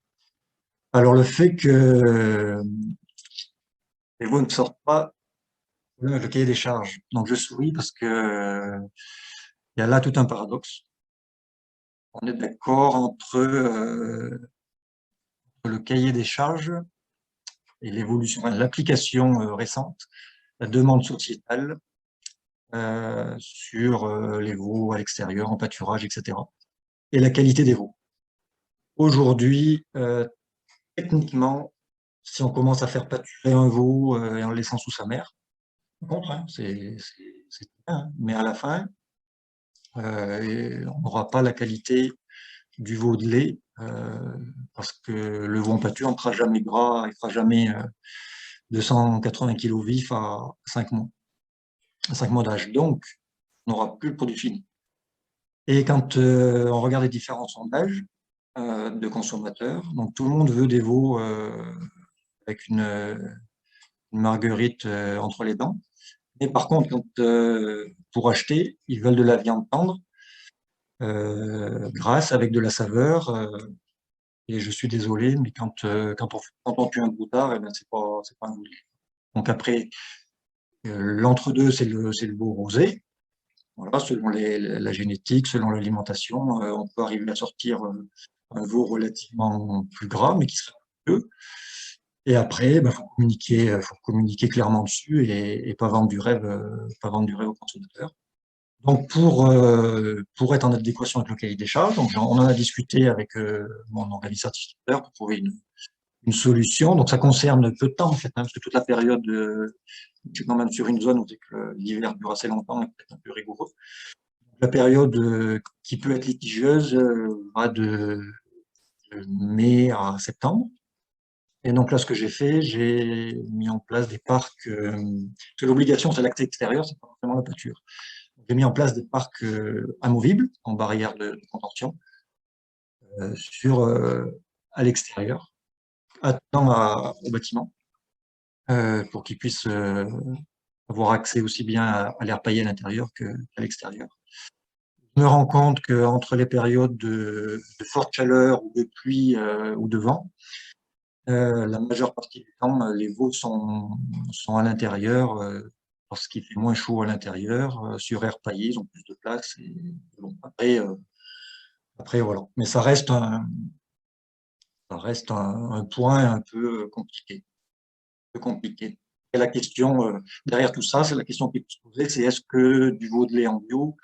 Alors le fait que les veaux ne sortent pas le cahier des charges, donc je souris parce que il y a là tout un paradoxe. On est d'accord entre le cahier des charges et l'évolution, l'application récente, la demande sociétale sur les veaux à l'extérieur, en pâturage, etc. Et la qualité des veaux. Aujourd'hui, techniquement, si on commence à faire pâturer un veau et en le laissant sous sa mère, par contre, hein, c'est bien, hein, mais à la fin, on n'aura pas la qualité du veau de lait, parce que le veau en pâture ne fera jamais gras, il ne fera jamais 280 kg vif à 5 mois, d'âge. Donc, on n'aura plus le produit fini. Et quand on regarde les différents sondages de consommateurs, donc tout le monde veut des veaux avec une marguerite entre les dents. Mais par contre, pour acheter, ils veulent de la viande tendre, grasse, avec de la saveur. Et je suis désolé, mais quand on tue un boutard, eh ben, c'est pas un veau. Donc après, l'entre-deux, c'est le veau rosé. Voilà, selon la génétique, selon l'alimentation, on peut arriver à sortir un veau relativement plus gras, mais qui sera plus peu. Et après, faut communiquer clairement dessus et pas vendre du rêve, au consommateur. Donc pour être en adéquation avec le cahier des charges, donc on en a discuté avec mon organisme certificateur pour trouver une solution. Donc ça concerne peu de temps en fait, hein, parce que toute la période, je suis quand même sur une zone où l'hiver dure assez longtemps et peut-être un peu rigoureux. La période qui peut être litigieuse va de mai à septembre. Et donc là, ce que j'ai fait, j'ai mis en place des parcs, parce que l'obligation, c'est l'accès extérieur, c'est pas forcément la pâture. J'ai mis en place des parcs amovibles, en barrière de contention, à l'extérieur, attenant au bâtiment, pour qu'ils puissent avoir accès aussi bien à l'air paillé à l'intérieur qu'à l'extérieur. Je me rends compte qu'entre les périodes de forte chaleur ou de pluie ou de vent, la majeure partie du temps, les veaux sont à l'intérieur parce qu'il fait moins chaud à l'intérieur, sur air paillé, ils ont plus de place. Et, bon, après, voilà. Mais ça reste un point un peu compliqué. Et la question derrière tout ça, c'est la question qui peut se poser, c'est est-ce que du veau de lait en bio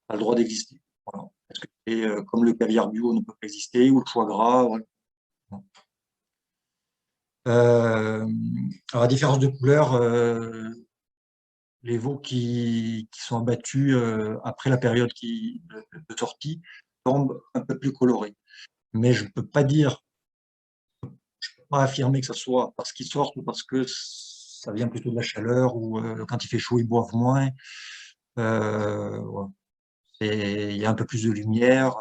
a le droit d'exister? Voilà. Est-ce que comme le caviar bio ne peut pas exister, ou le foie gras, voilà. Alors, à différence de couleur, les veaux qui sont abattus après la période de sortie tombent un peu plus colorés. Mais je ne peux pas affirmer que ce soit parce qu'ils sortent ou parce que ça vient plutôt de la chaleur ou quand il fait chaud, ils boivent moins. Voilà. Il y a un peu plus de lumière.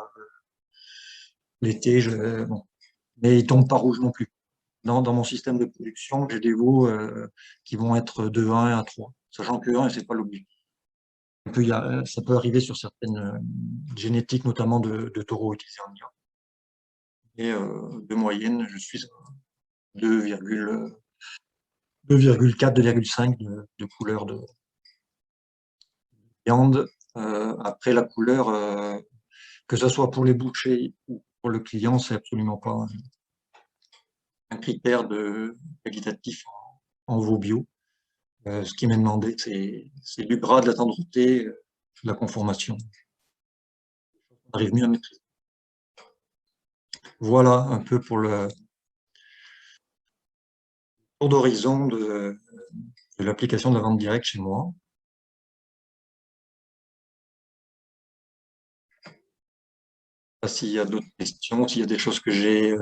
L'été, bon. Mais ils ne tombent pas rouges non plus. Dans mon système de production, j'ai des veaux qui vont être de 1 à 3, sachant que 1, ce n'est pas l'objectif. Ça peut arriver sur certaines génétiques, notamment de taureaux utilisés en IA. Et de moyenne, je suis à 2,4, 2,5 de couleur viande. Après, la couleur, que ce soit pour les bouchers ou pour le client, c'est absolument pas un critère qualitatif en veau bio. Ce qui m'est demandé, c'est du gras, de la tendreté, de la conformation. On arrive mieux à maîtriser. Voilà un peu pour le tour d'horizon de l'application de la vente directe chez moi. Je ne sais pas s'il y a d'autres questions, s'il y a des choses que j'ai...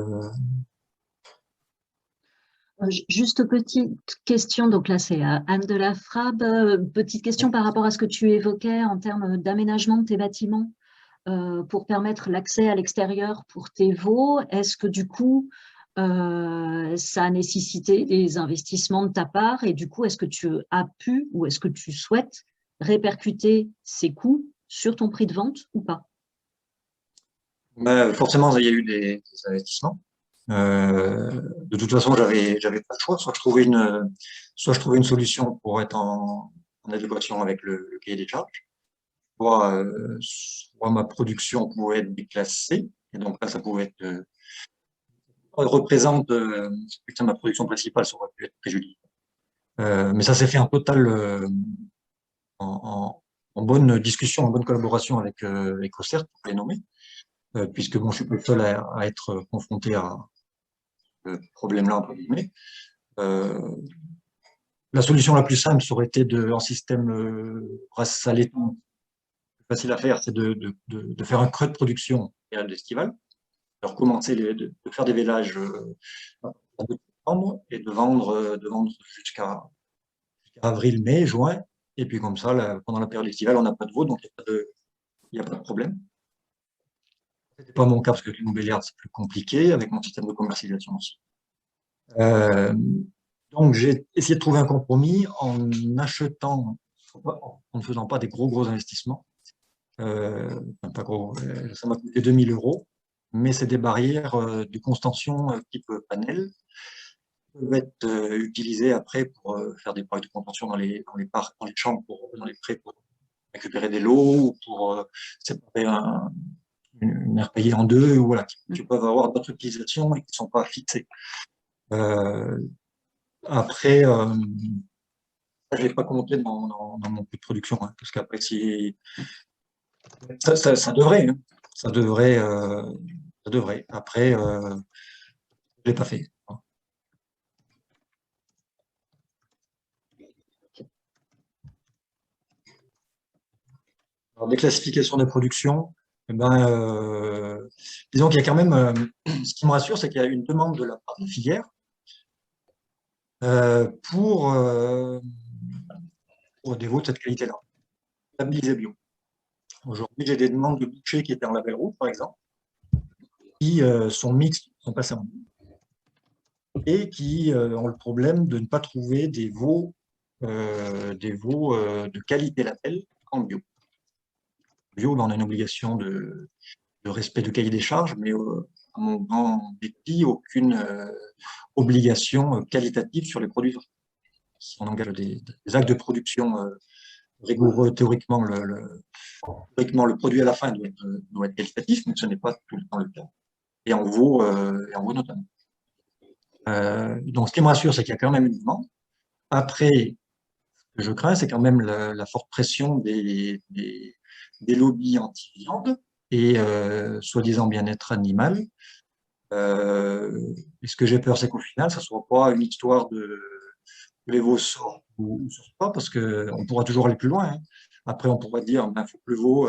Juste petite question, donc là c'est Anne de la Frabe, petite question par rapport à ce que tu évoquais en termes d'aménagement de tes bâtiments pour permettre l'accès à l'extérieur pour tes veaux. Est-ce que du coup ça a nécessité des investissements de ta part et du coup est-ce que tu as pu ou est-ce que tu souhaites répercuter ces coûts sur ton prix de vente ou pas? Forcément, il y a eu des investissements. De toute façon, j'avais pas le choix. Soit je trouvais une solution pour être en adéquation avec le cahier des charges, soit ma production pouvait être déclassée, et donc là, ça pouvait être représente putain, ma production principale, ça aurait pu être préjudiciable. Mais ça s'est fait en total en bonne discussion, en bonne collaboration avec EcoCert, pour les nommer, puisque bon, je suis pas le seul à être confronté à problème-là, entre guillemets. La solution la plus simple, ça aurait été en système brasse à laiton, facile à faire, c'est de faire un creux de production période estivale, de recommencer de faire des vélages en septembre et de vendre jusqu'à avril, mai, juin, et puis comme ça, pendant la période estivale, on n'a pas de veau, donc il n'y a pas de problème. Ce n'était pas mon cas parce que avec les Montbéliardes, c'est plus compliqué, avec mon système de commercialisation aussi. Donc, j'ai essayé de trouver un compromis en achetant, en ne faisant pas des gros investissements. Pas gros, ça m'a coûté 2000 €, mais c'est des barrières de contention type panel qui peuvent être utilisées après pour faire des barrières de contention dans les parcs, dans les champs, dans les prés pour récupérer des lots ou pour séparer une aire payée en deux, ou voilà, qui peuvent avoir d'autres utilisations et qui ne sont pas fixées. Après, je n'ai pas compté dans mon coût de production, hein, parce qu'après, si ça devrait, hein, ça devrait. Après, je ne l'ai pas fait. Alors, des classifications de production, eh ben, disons qu'il y a quand même, ce qui me rassure, c'est qu'il y a une demande de la part des filières pour des veaux de cette qualité-là, labellisés bio. Aujourd'hui, j'ai des demandes de bouchers qui étaient en label rouge, par exemple, qui sont mixtes, sont passés en bio, et qui ont le problème de ne pas trouver des veaux de qualité label en bio. Bio, ben, on a une obligation de respect du cahier des charges, mais à mon grand dépit, aucune obligation qualitative sur les produits. Si on engage des actes de production rigoureux, théoriquement, le produit à la fin doit être qualitatif, mais ce n'est pas tout le temps le cas. Et en veau notamment. Donc, ce qui me rassure, c'est qu'il y a quand même une demande. Après, ce que je crains, c'est quand même la forte pression des lobbies anti-viande et soi-disant bien-être animal. Et ce que j'ai peur, c'est qu'au final, ça ne soit pas une histoire de les veaux sortent ou ne sortent pas, parce qu'on pourra toujours aller plus loin. Hein. Après, on pourra dire, ben, faut que le veau,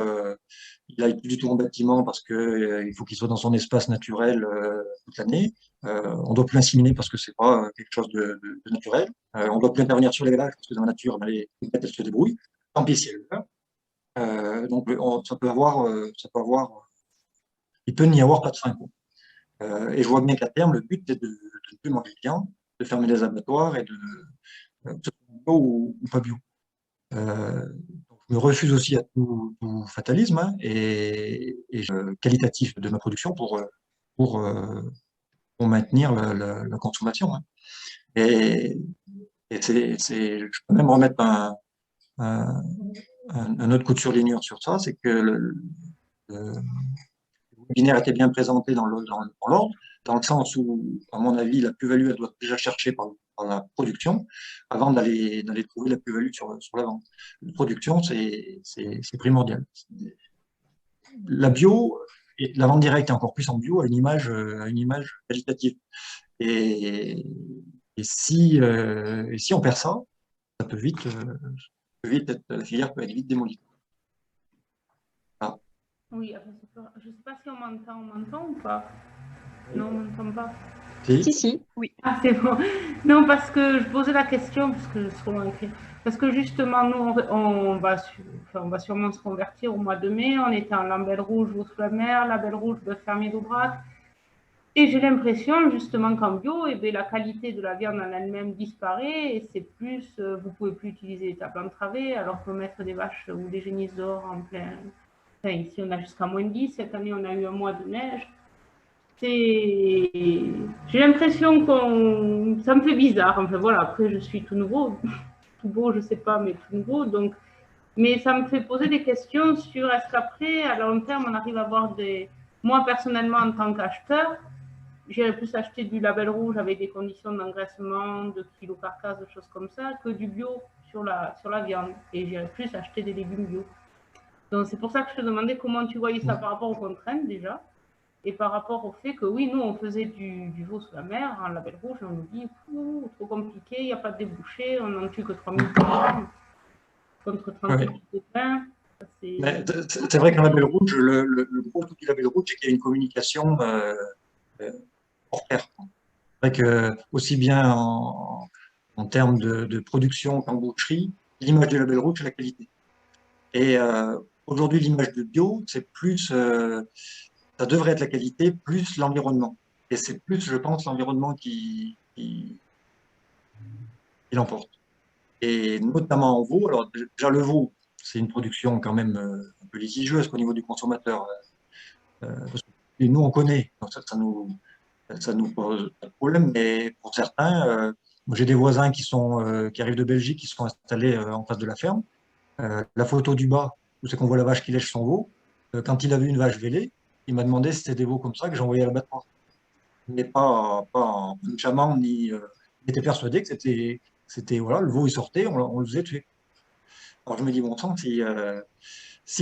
il n'aille plus du tout en bâtiment parce qu'il faut qu'il soit dans son espace naturel toute l'année. On ne doit plus l'inséminer parce que ce n'est pas quelque chose de naturel. On ne doit plus intervenir sur les vaches parce que dans la nature, ben, les bêtes, elles se débrouillent. Tant pis si elles le font. Donc, ça peut avoir, il peut n'y avoir pas de fin. Et je vois bien qu'à terme, le but est de ne plus manger de viande, de fermer les abattoirs et de bio ou pas bio. Donc je me refuse aussi à tout fatalisme, hein, et qualitatif de ma production pour maintenir la consommation. Hein. Et je peux même remettre un autre coup de surligneur sur ça, c'est que le webinaire était bien présenté dans l'ordre, dans le sens où, à mon avis, la plus-value, elle doit déjà chercher par la production avant d'aller trouver la plus-value sur la vente. La production, c'est primordial. La bio, et la vente directe, et encore plus en bio, a une image qualitative. Et si on perd ça, ça peut vite être, la filière peut être vite démolie. Oui, je ne sais pas si on m'entend ou pas. Non, on m'entend pas. Si. Oui. Ah, c'est bon. Non, parce que je posais la question, parce que justement, nous, on va sûrement se convertir au mois de mai. On était en label rouge Vaux-sous-la-Mer, label rouge de fermier d'Aubrac. Et j'ai l'impression, justement, qu'en bio, la qualité de la viande en elle-même disparaît. Et c'est plus, vous ne pouvez plus utiliser les tables entravées, alors que mettre des vaches ou des génisses dehors en plein. Enfin, ici, on a jusqu'à -10. Cette année, on a eu un mois de neige. J'ai l'impression ça me fait bizarre. Enfin, voilà, après, je suis tout nouveau. Tout beau, je ne sais pas, mais tout nouveau. Donc, mais ça me fait poser des questions sur est-ce qu'après, à long terme, on arrive à avoir des. Moi, personnellement, en tant qu'acheteur, j'irais plus acheter du label rouge avec des conditions d'engraissement, de kilo carcasse, de choses comme ça, que du bio sur la viande. Et j'irais plus acheter des légumes bio. Donc, c'est pour ça que je te demandais comment tu voyais ça par rapport aux contraintes, déjà, et par rapport au fait que, oui, nous, on faisait du veau sous la mer, en label rouge, et on nous dit, trop compliqué, il n'y a pas de débouché, on n'en tue que 3000 grammes contre 30 000 de pain. C'est vrai qu'un label rouge, le gros truc du label rouge, c'est qu'il y a une communication hors pair. C'est vrai que, aussi bien en termes de production qu'en boucherie, l'image du label rouge, c'est la qualité. Et aujourd'hui, l'image de bio, c'est plus, ça devrait être la qualité plus l'environnement. Et c'est plus, je pense, l'environnement qui l'emporte. Et notamment en veau. Alors, déjà, le veau, c'est une production quand même un peu litigieuse au niveau du consommateur. Parce que nous, on connaît, donc ça nous pose pas de problème. Mais pour certains, j'ai des voisins qui arrivent de Belgique, qui sont installés en face de la ferme. La photo du bas, où c'est qu'on voit la vache qui lèche son veau. Quand il a vu une vache vélée, il m'a demandé si c'était des veaux comme ça que j'envoyais à l'abattoir. Mais pas en chaman, ni. Il était persuadé que c'était voilà, le veau il sortait, on le faisait tuer. Alors je me dis, bon sang, si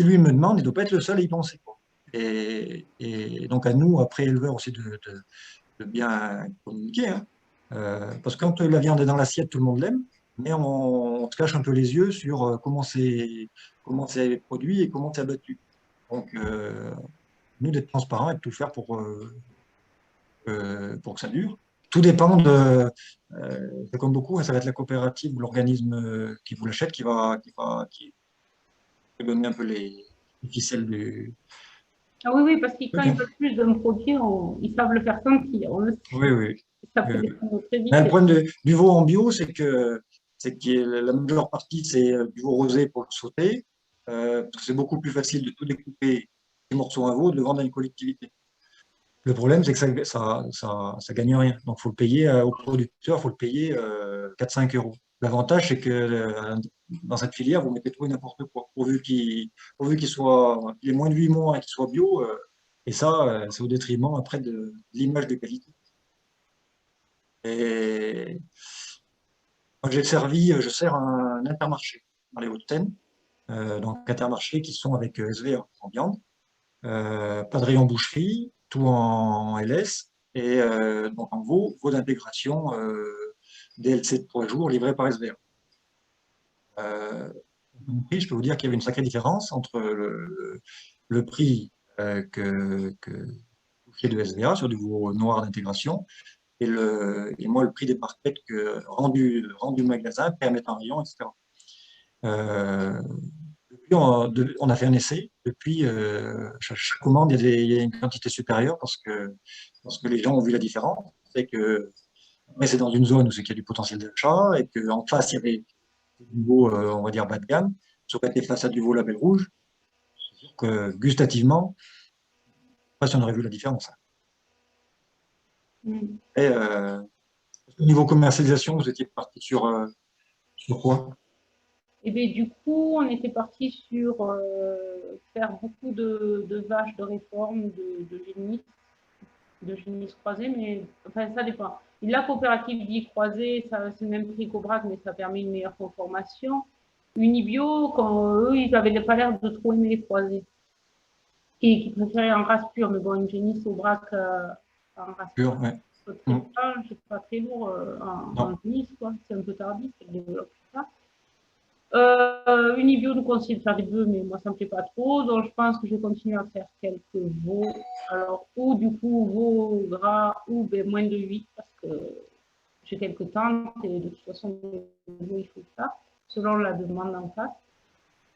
lui me demande, il ne doit pas être le seul à y penser, quoi. Et donc à nous, après éleveurs aussi, de bien communiquer. Hein. Parce que quand la viande est dans l'assiette, tout le monde l'aime, mais on se cache un peu les yeux sur comment c'est produit et comment c'est abattu. Donc, nous, d'être transparents et de tout faire pour que ça dure. Tout dépend c'est comme beaucoup, hein, ça va être la coopérative ou l'organisme qui vous l'achète qui va donner un peu les ficelles du. Ah oui, parce que quand ils veulent plus d'un produit, ils savent le faire sentir. On le sait. Oui. Ça peut descendre très vite. Le problème du veau en bio, c'est que la majeure partie, c'est du veau rosé pour le sauter, parce que c'est beaucoup plus facile de tout découper des morceaux à veau, de le vendre à une collectivité. Le problème, c'est que ça gagne rien. Donc, il faut le payer au producteur, il faut le payer 4-5 euros. L'avantage, c'est que dans cette filière, vous mettez tout et n'importe quoi, pourvu qu'il ait moins de 8 mois et qu'il soit bio. Et ça, c'est au détriment après de l'image de qualité. Et moi, je sers un Intermarché dans les Hauts-de-Seine, donc Intermarché qui sont avec SVA en viande. Pas de rayon boucherie, tout en LS, et donc en veau d'intégration DLC de 3 jours livré par SVA. Je peux vous dire qu'il y avait une sacrée différence entre le prix que de SVA sur du veau noir d'intégration et moi le prix des parquettes rendu magasin, permettant rayon, etc. Depuis, on a fait un essai. Depuis, chaque commande, il y a une quantité supérieure parce que les gens ont vu la différence. C'est que c'est dans une zone où c'est qu'il y a du potentiel d'achat et qu'en face, il y avait du veau, on va dire, bas de gamme. Ça aurait été face à du veau label rouge. C'est sûr que gustativement, pas si on aurait vu la différence. Et, au niveau commercialisation, vous étiez parti sur quoi? Et bien, du coup, on était parti sur faire beaucoup de vaches de réforme, de génisses croisées, mais enfin, ça dépend. La coopérative dit croisée, c'est le même prix qu'Aubrac, mais ça permet une meilleure conformation. Unibio, quand eux, ils n'avaient pas l'air de trop aimer les croisés. Et qui préféraient en race pure, mais bon, une génisse Aubrac en race Pur, ouais. c'est pas très lourd en génisse, quoi. C'est un peu tardif, elle développe ça. Unibio nous conseille de faire des bœufs, mais moi ça me plaît pas trop, donc je pense que je vais continuer à faire quelques veaux. Alors, ou du coup, veaux gras, ou ben, moins de 8, parce que j'ai quelques tentes, et de toute façon, il faut ça, selon la demande en face.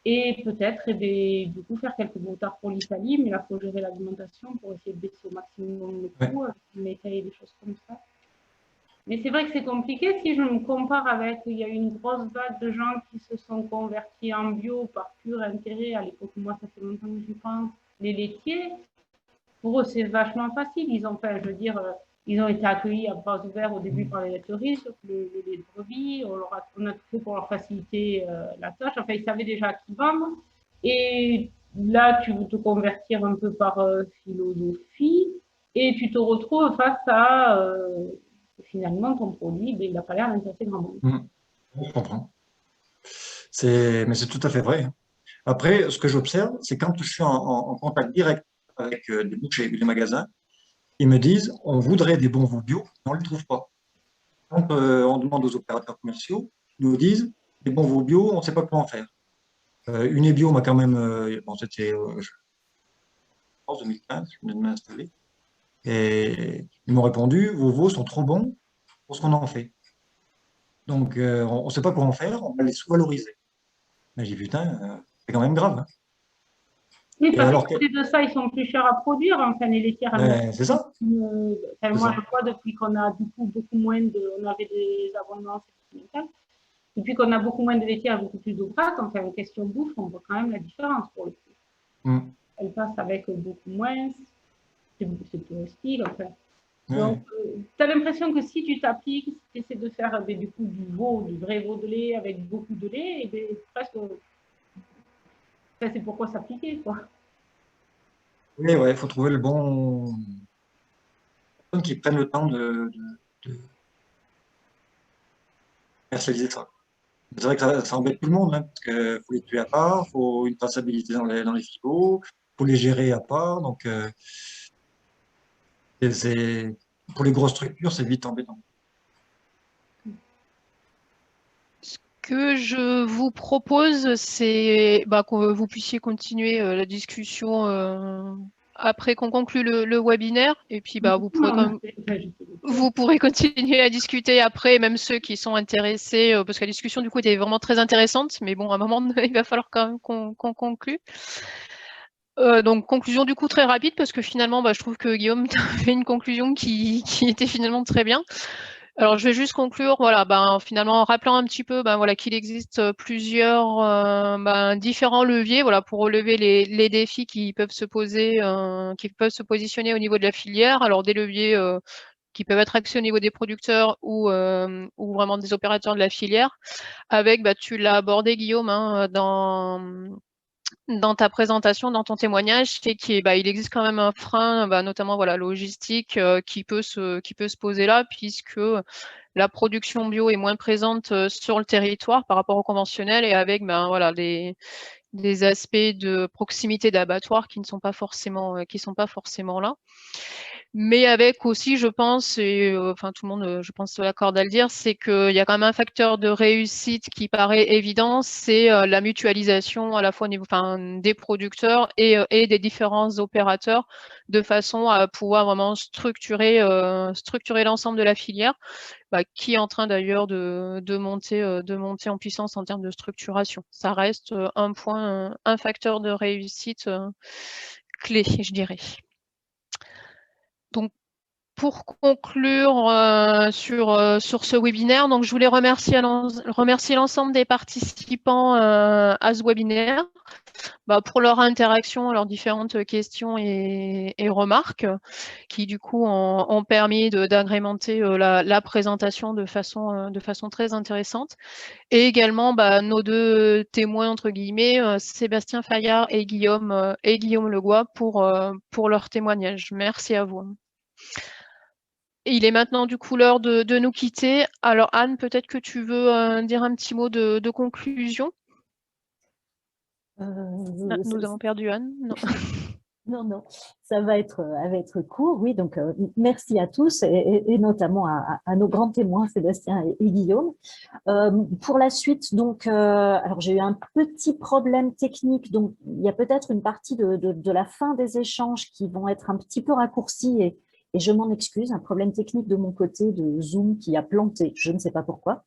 Et peut-être, eh bien, du coup, faire quelques motards pour l'Italie, mais là, il faut gérer l'alimentation pour essayer de baisser au maximum le coût, avec du métal et des choses comme ça. Mais c'est vrai que c'est compliqué si je me compare avec, il y a eu une grosse vague de gens qui se sont convertis en bio par pur intérêt. À l'époque, moi, ça fait longtemps que j'y pense. Les laitiers, pour eux, c'est vachement facile. Ils ont fait, je veux dire, ils ont été accueillis à bras ouverts au début par les laiteries, sur le lait de brebis. On a tout fait pour leur faciliter la tâche. Enfin, ils savaient déjà à qui vendre. Et là, tu veux te convertir un peu par philosophie et tu te retrouves face à finalement ton produit, il n'a pas l'air d'intéresser grand monde. Je comprends. Mais c'est tout à fait vrai. Après, ce que j'observe, c'est quand je suis en contact direct avec des bouchers ou des magasins, ils me disent on voudrait des bons veaux bio, mais on ne les trouve pas. Quand on demande aux opérateurs commerciaux, ils nous disent des bons veaux bio, on ne sait pas quoi en faire. Unibio m'a quand même, bon, c'était en 2015, je venais de m'installer, et ils m'ont répondu vos veaux sont trop bons pour ce qu'on en fait. Donc, on ne sait pas quoi en faire, on va les sous-valoriser. Mais j'ai dit, putain, c'est quand même grave. Hein. Oui, Et parce alors qu'à côté de ça, ils sont plus chers à produire. Enfin, les laitières, c'est ça. enfin, moi, je vois depuis qu'on a du coup beaucoup moins on avait des abonnements sentimentaux. Depuis qu'on a beaucoup moins de laitières, beaucoup plus d'Aubrac, enfin, en question bouffe, on voit quand même la différence pour le coup. Elle passe avec beaucoup moins, c'est touristique, enfin. Donc, tu as l'impression que si tu t'appliques, si tu essaies de faire du coup du veau, du vrai veau de lait avec beaucoup de lait, et bien, presque, c'est pourquoi s'appliquer, quoi. Oui, ouais, il faut trouver le bon. Personnes qui prennent le temps de commercialiser ça. C'est vrai que ça embête tout le monde, hein, parce qu'il faut les tuer à part, il faut une traçabilité dans les frigos, il faut les gérer à part. Donc, pour les grosses structures, c'est vite embêtant. Ce que je vous propose, c'est que vous puissiez continuer la discussion après qu'on conclue le webinaire. Et puis, vous pourrez continuer à discuter après, même ceux qui sont intéressés, parce que la discussion, du coup, était vraiment très intéressante. Mais bon, à un moment, il va falloir quand même qu'on conclue. Donc, conclusion du coup très rapide, parce que finalement, je trouve que Guillaume a fait une conclusion qui était finalement très bien. Alors, je vais juste conclure, finalement, en rappelant un petit peu qu'il existe plusieurs différents leviers pour relever les défis qui peuvent se poser, qui peuvent se positionner au niveau de la filière. Alors, des leviers qui peuvent être axés au niveau des producteurs ou vraiment des opérateurs de la filière. Avec, tu l'as abordé, Guillaume, hein, dans ta présentation, dans ton témoignage, c'est qu'il existe quand même un frein, notamment logistique, qui peut se poser là, puisque la production bio est moins présente sur le territoire par rapport au conventionnel, et avec des aspects de proximité d'abattoirs qui ne sont pas forcément là. Mais avec aussi, je pense, et tout le monde, je pense, s'accorde à le dire, c'est qu'il y a quand même un facteur de réussite qui paraît évident, c'est la mutualisation à la fois au niveau des producteurs et des différents opérateurs, de façon à pouvoir vraiment structurer l'ensemble de la filière, qui est en train d'ailleurs de monter en puissance en termes de structuration. Ça reste un facteur de réussite clé, je dirais. Donc, pour conclure sur ce webinaire, donc je voulais remercier l'ensemble des participants à ce webinaire pour leur interaction, leurs différentes questions et remarques qui du coup ont permis d'agrémenter la présentation de façon très intéressante. Et également nos deux témoins entre guillemets, Sébastien Fayard et Guillaume Legois pour leur témoignage. Merci à vous. Il est maintenant du coup l'heure de nous quitter. Alors Anne, peut-être que tu veux dire un petit mot de conclusion. Nous avons perdu Anne. Non. Non, ça va être court, oui. Donc, merci à tous et notamment à nos grands témoins, Sébastien et Guillaume. Pour la suite, donc, alors j'ai eu un petit problème technique, donc il y a peut-être une partie de la fin des échanges qui vont être un petit peu raccourcis et je m'en excuse, un problème technique de mon côté de Zoom qui a planté, je ne sais pas pourquoi.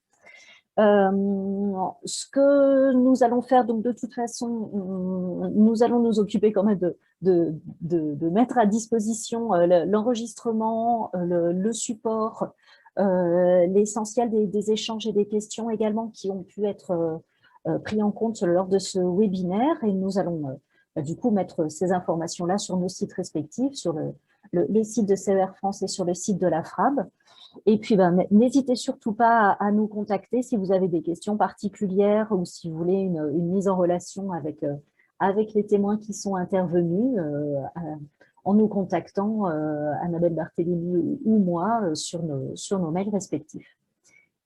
Ce que nous allons faire, donc de toute façon, nous allons nous occuper quand même de mettre à disposition l'enregistrement, le support, l'essentiel des échanges et des questions également qui ont pu être pris en compte lors de ce webinaire, et nous allons du coup mettre ces informations-là sur nos sites respectifs, sur les sites de CER France et sur le site de la FRAB. Et puis, n'hésitez surtout pas à nous contacter si vous avez des questions particulières ou si vous voulez une mise en relation avec les témoins qui sont intervenus en nous contactant, Annabelle Barthélémy ou moi, sur nos mails respectifs.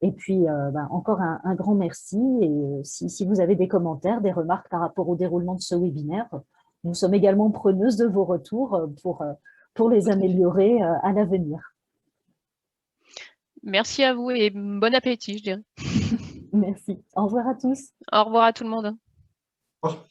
Et puis, encore un grand merci. Et si vous avez des commentaires, des remarques par rapport au déroulement de ce webinaire, nous sommes également preneuses de vos retours pour les améliorer à l'avenir. Merci à vous et bon appétit, je dirais. Merci. Au revoir à tous. Au revoir à tout le monde. Au revoir.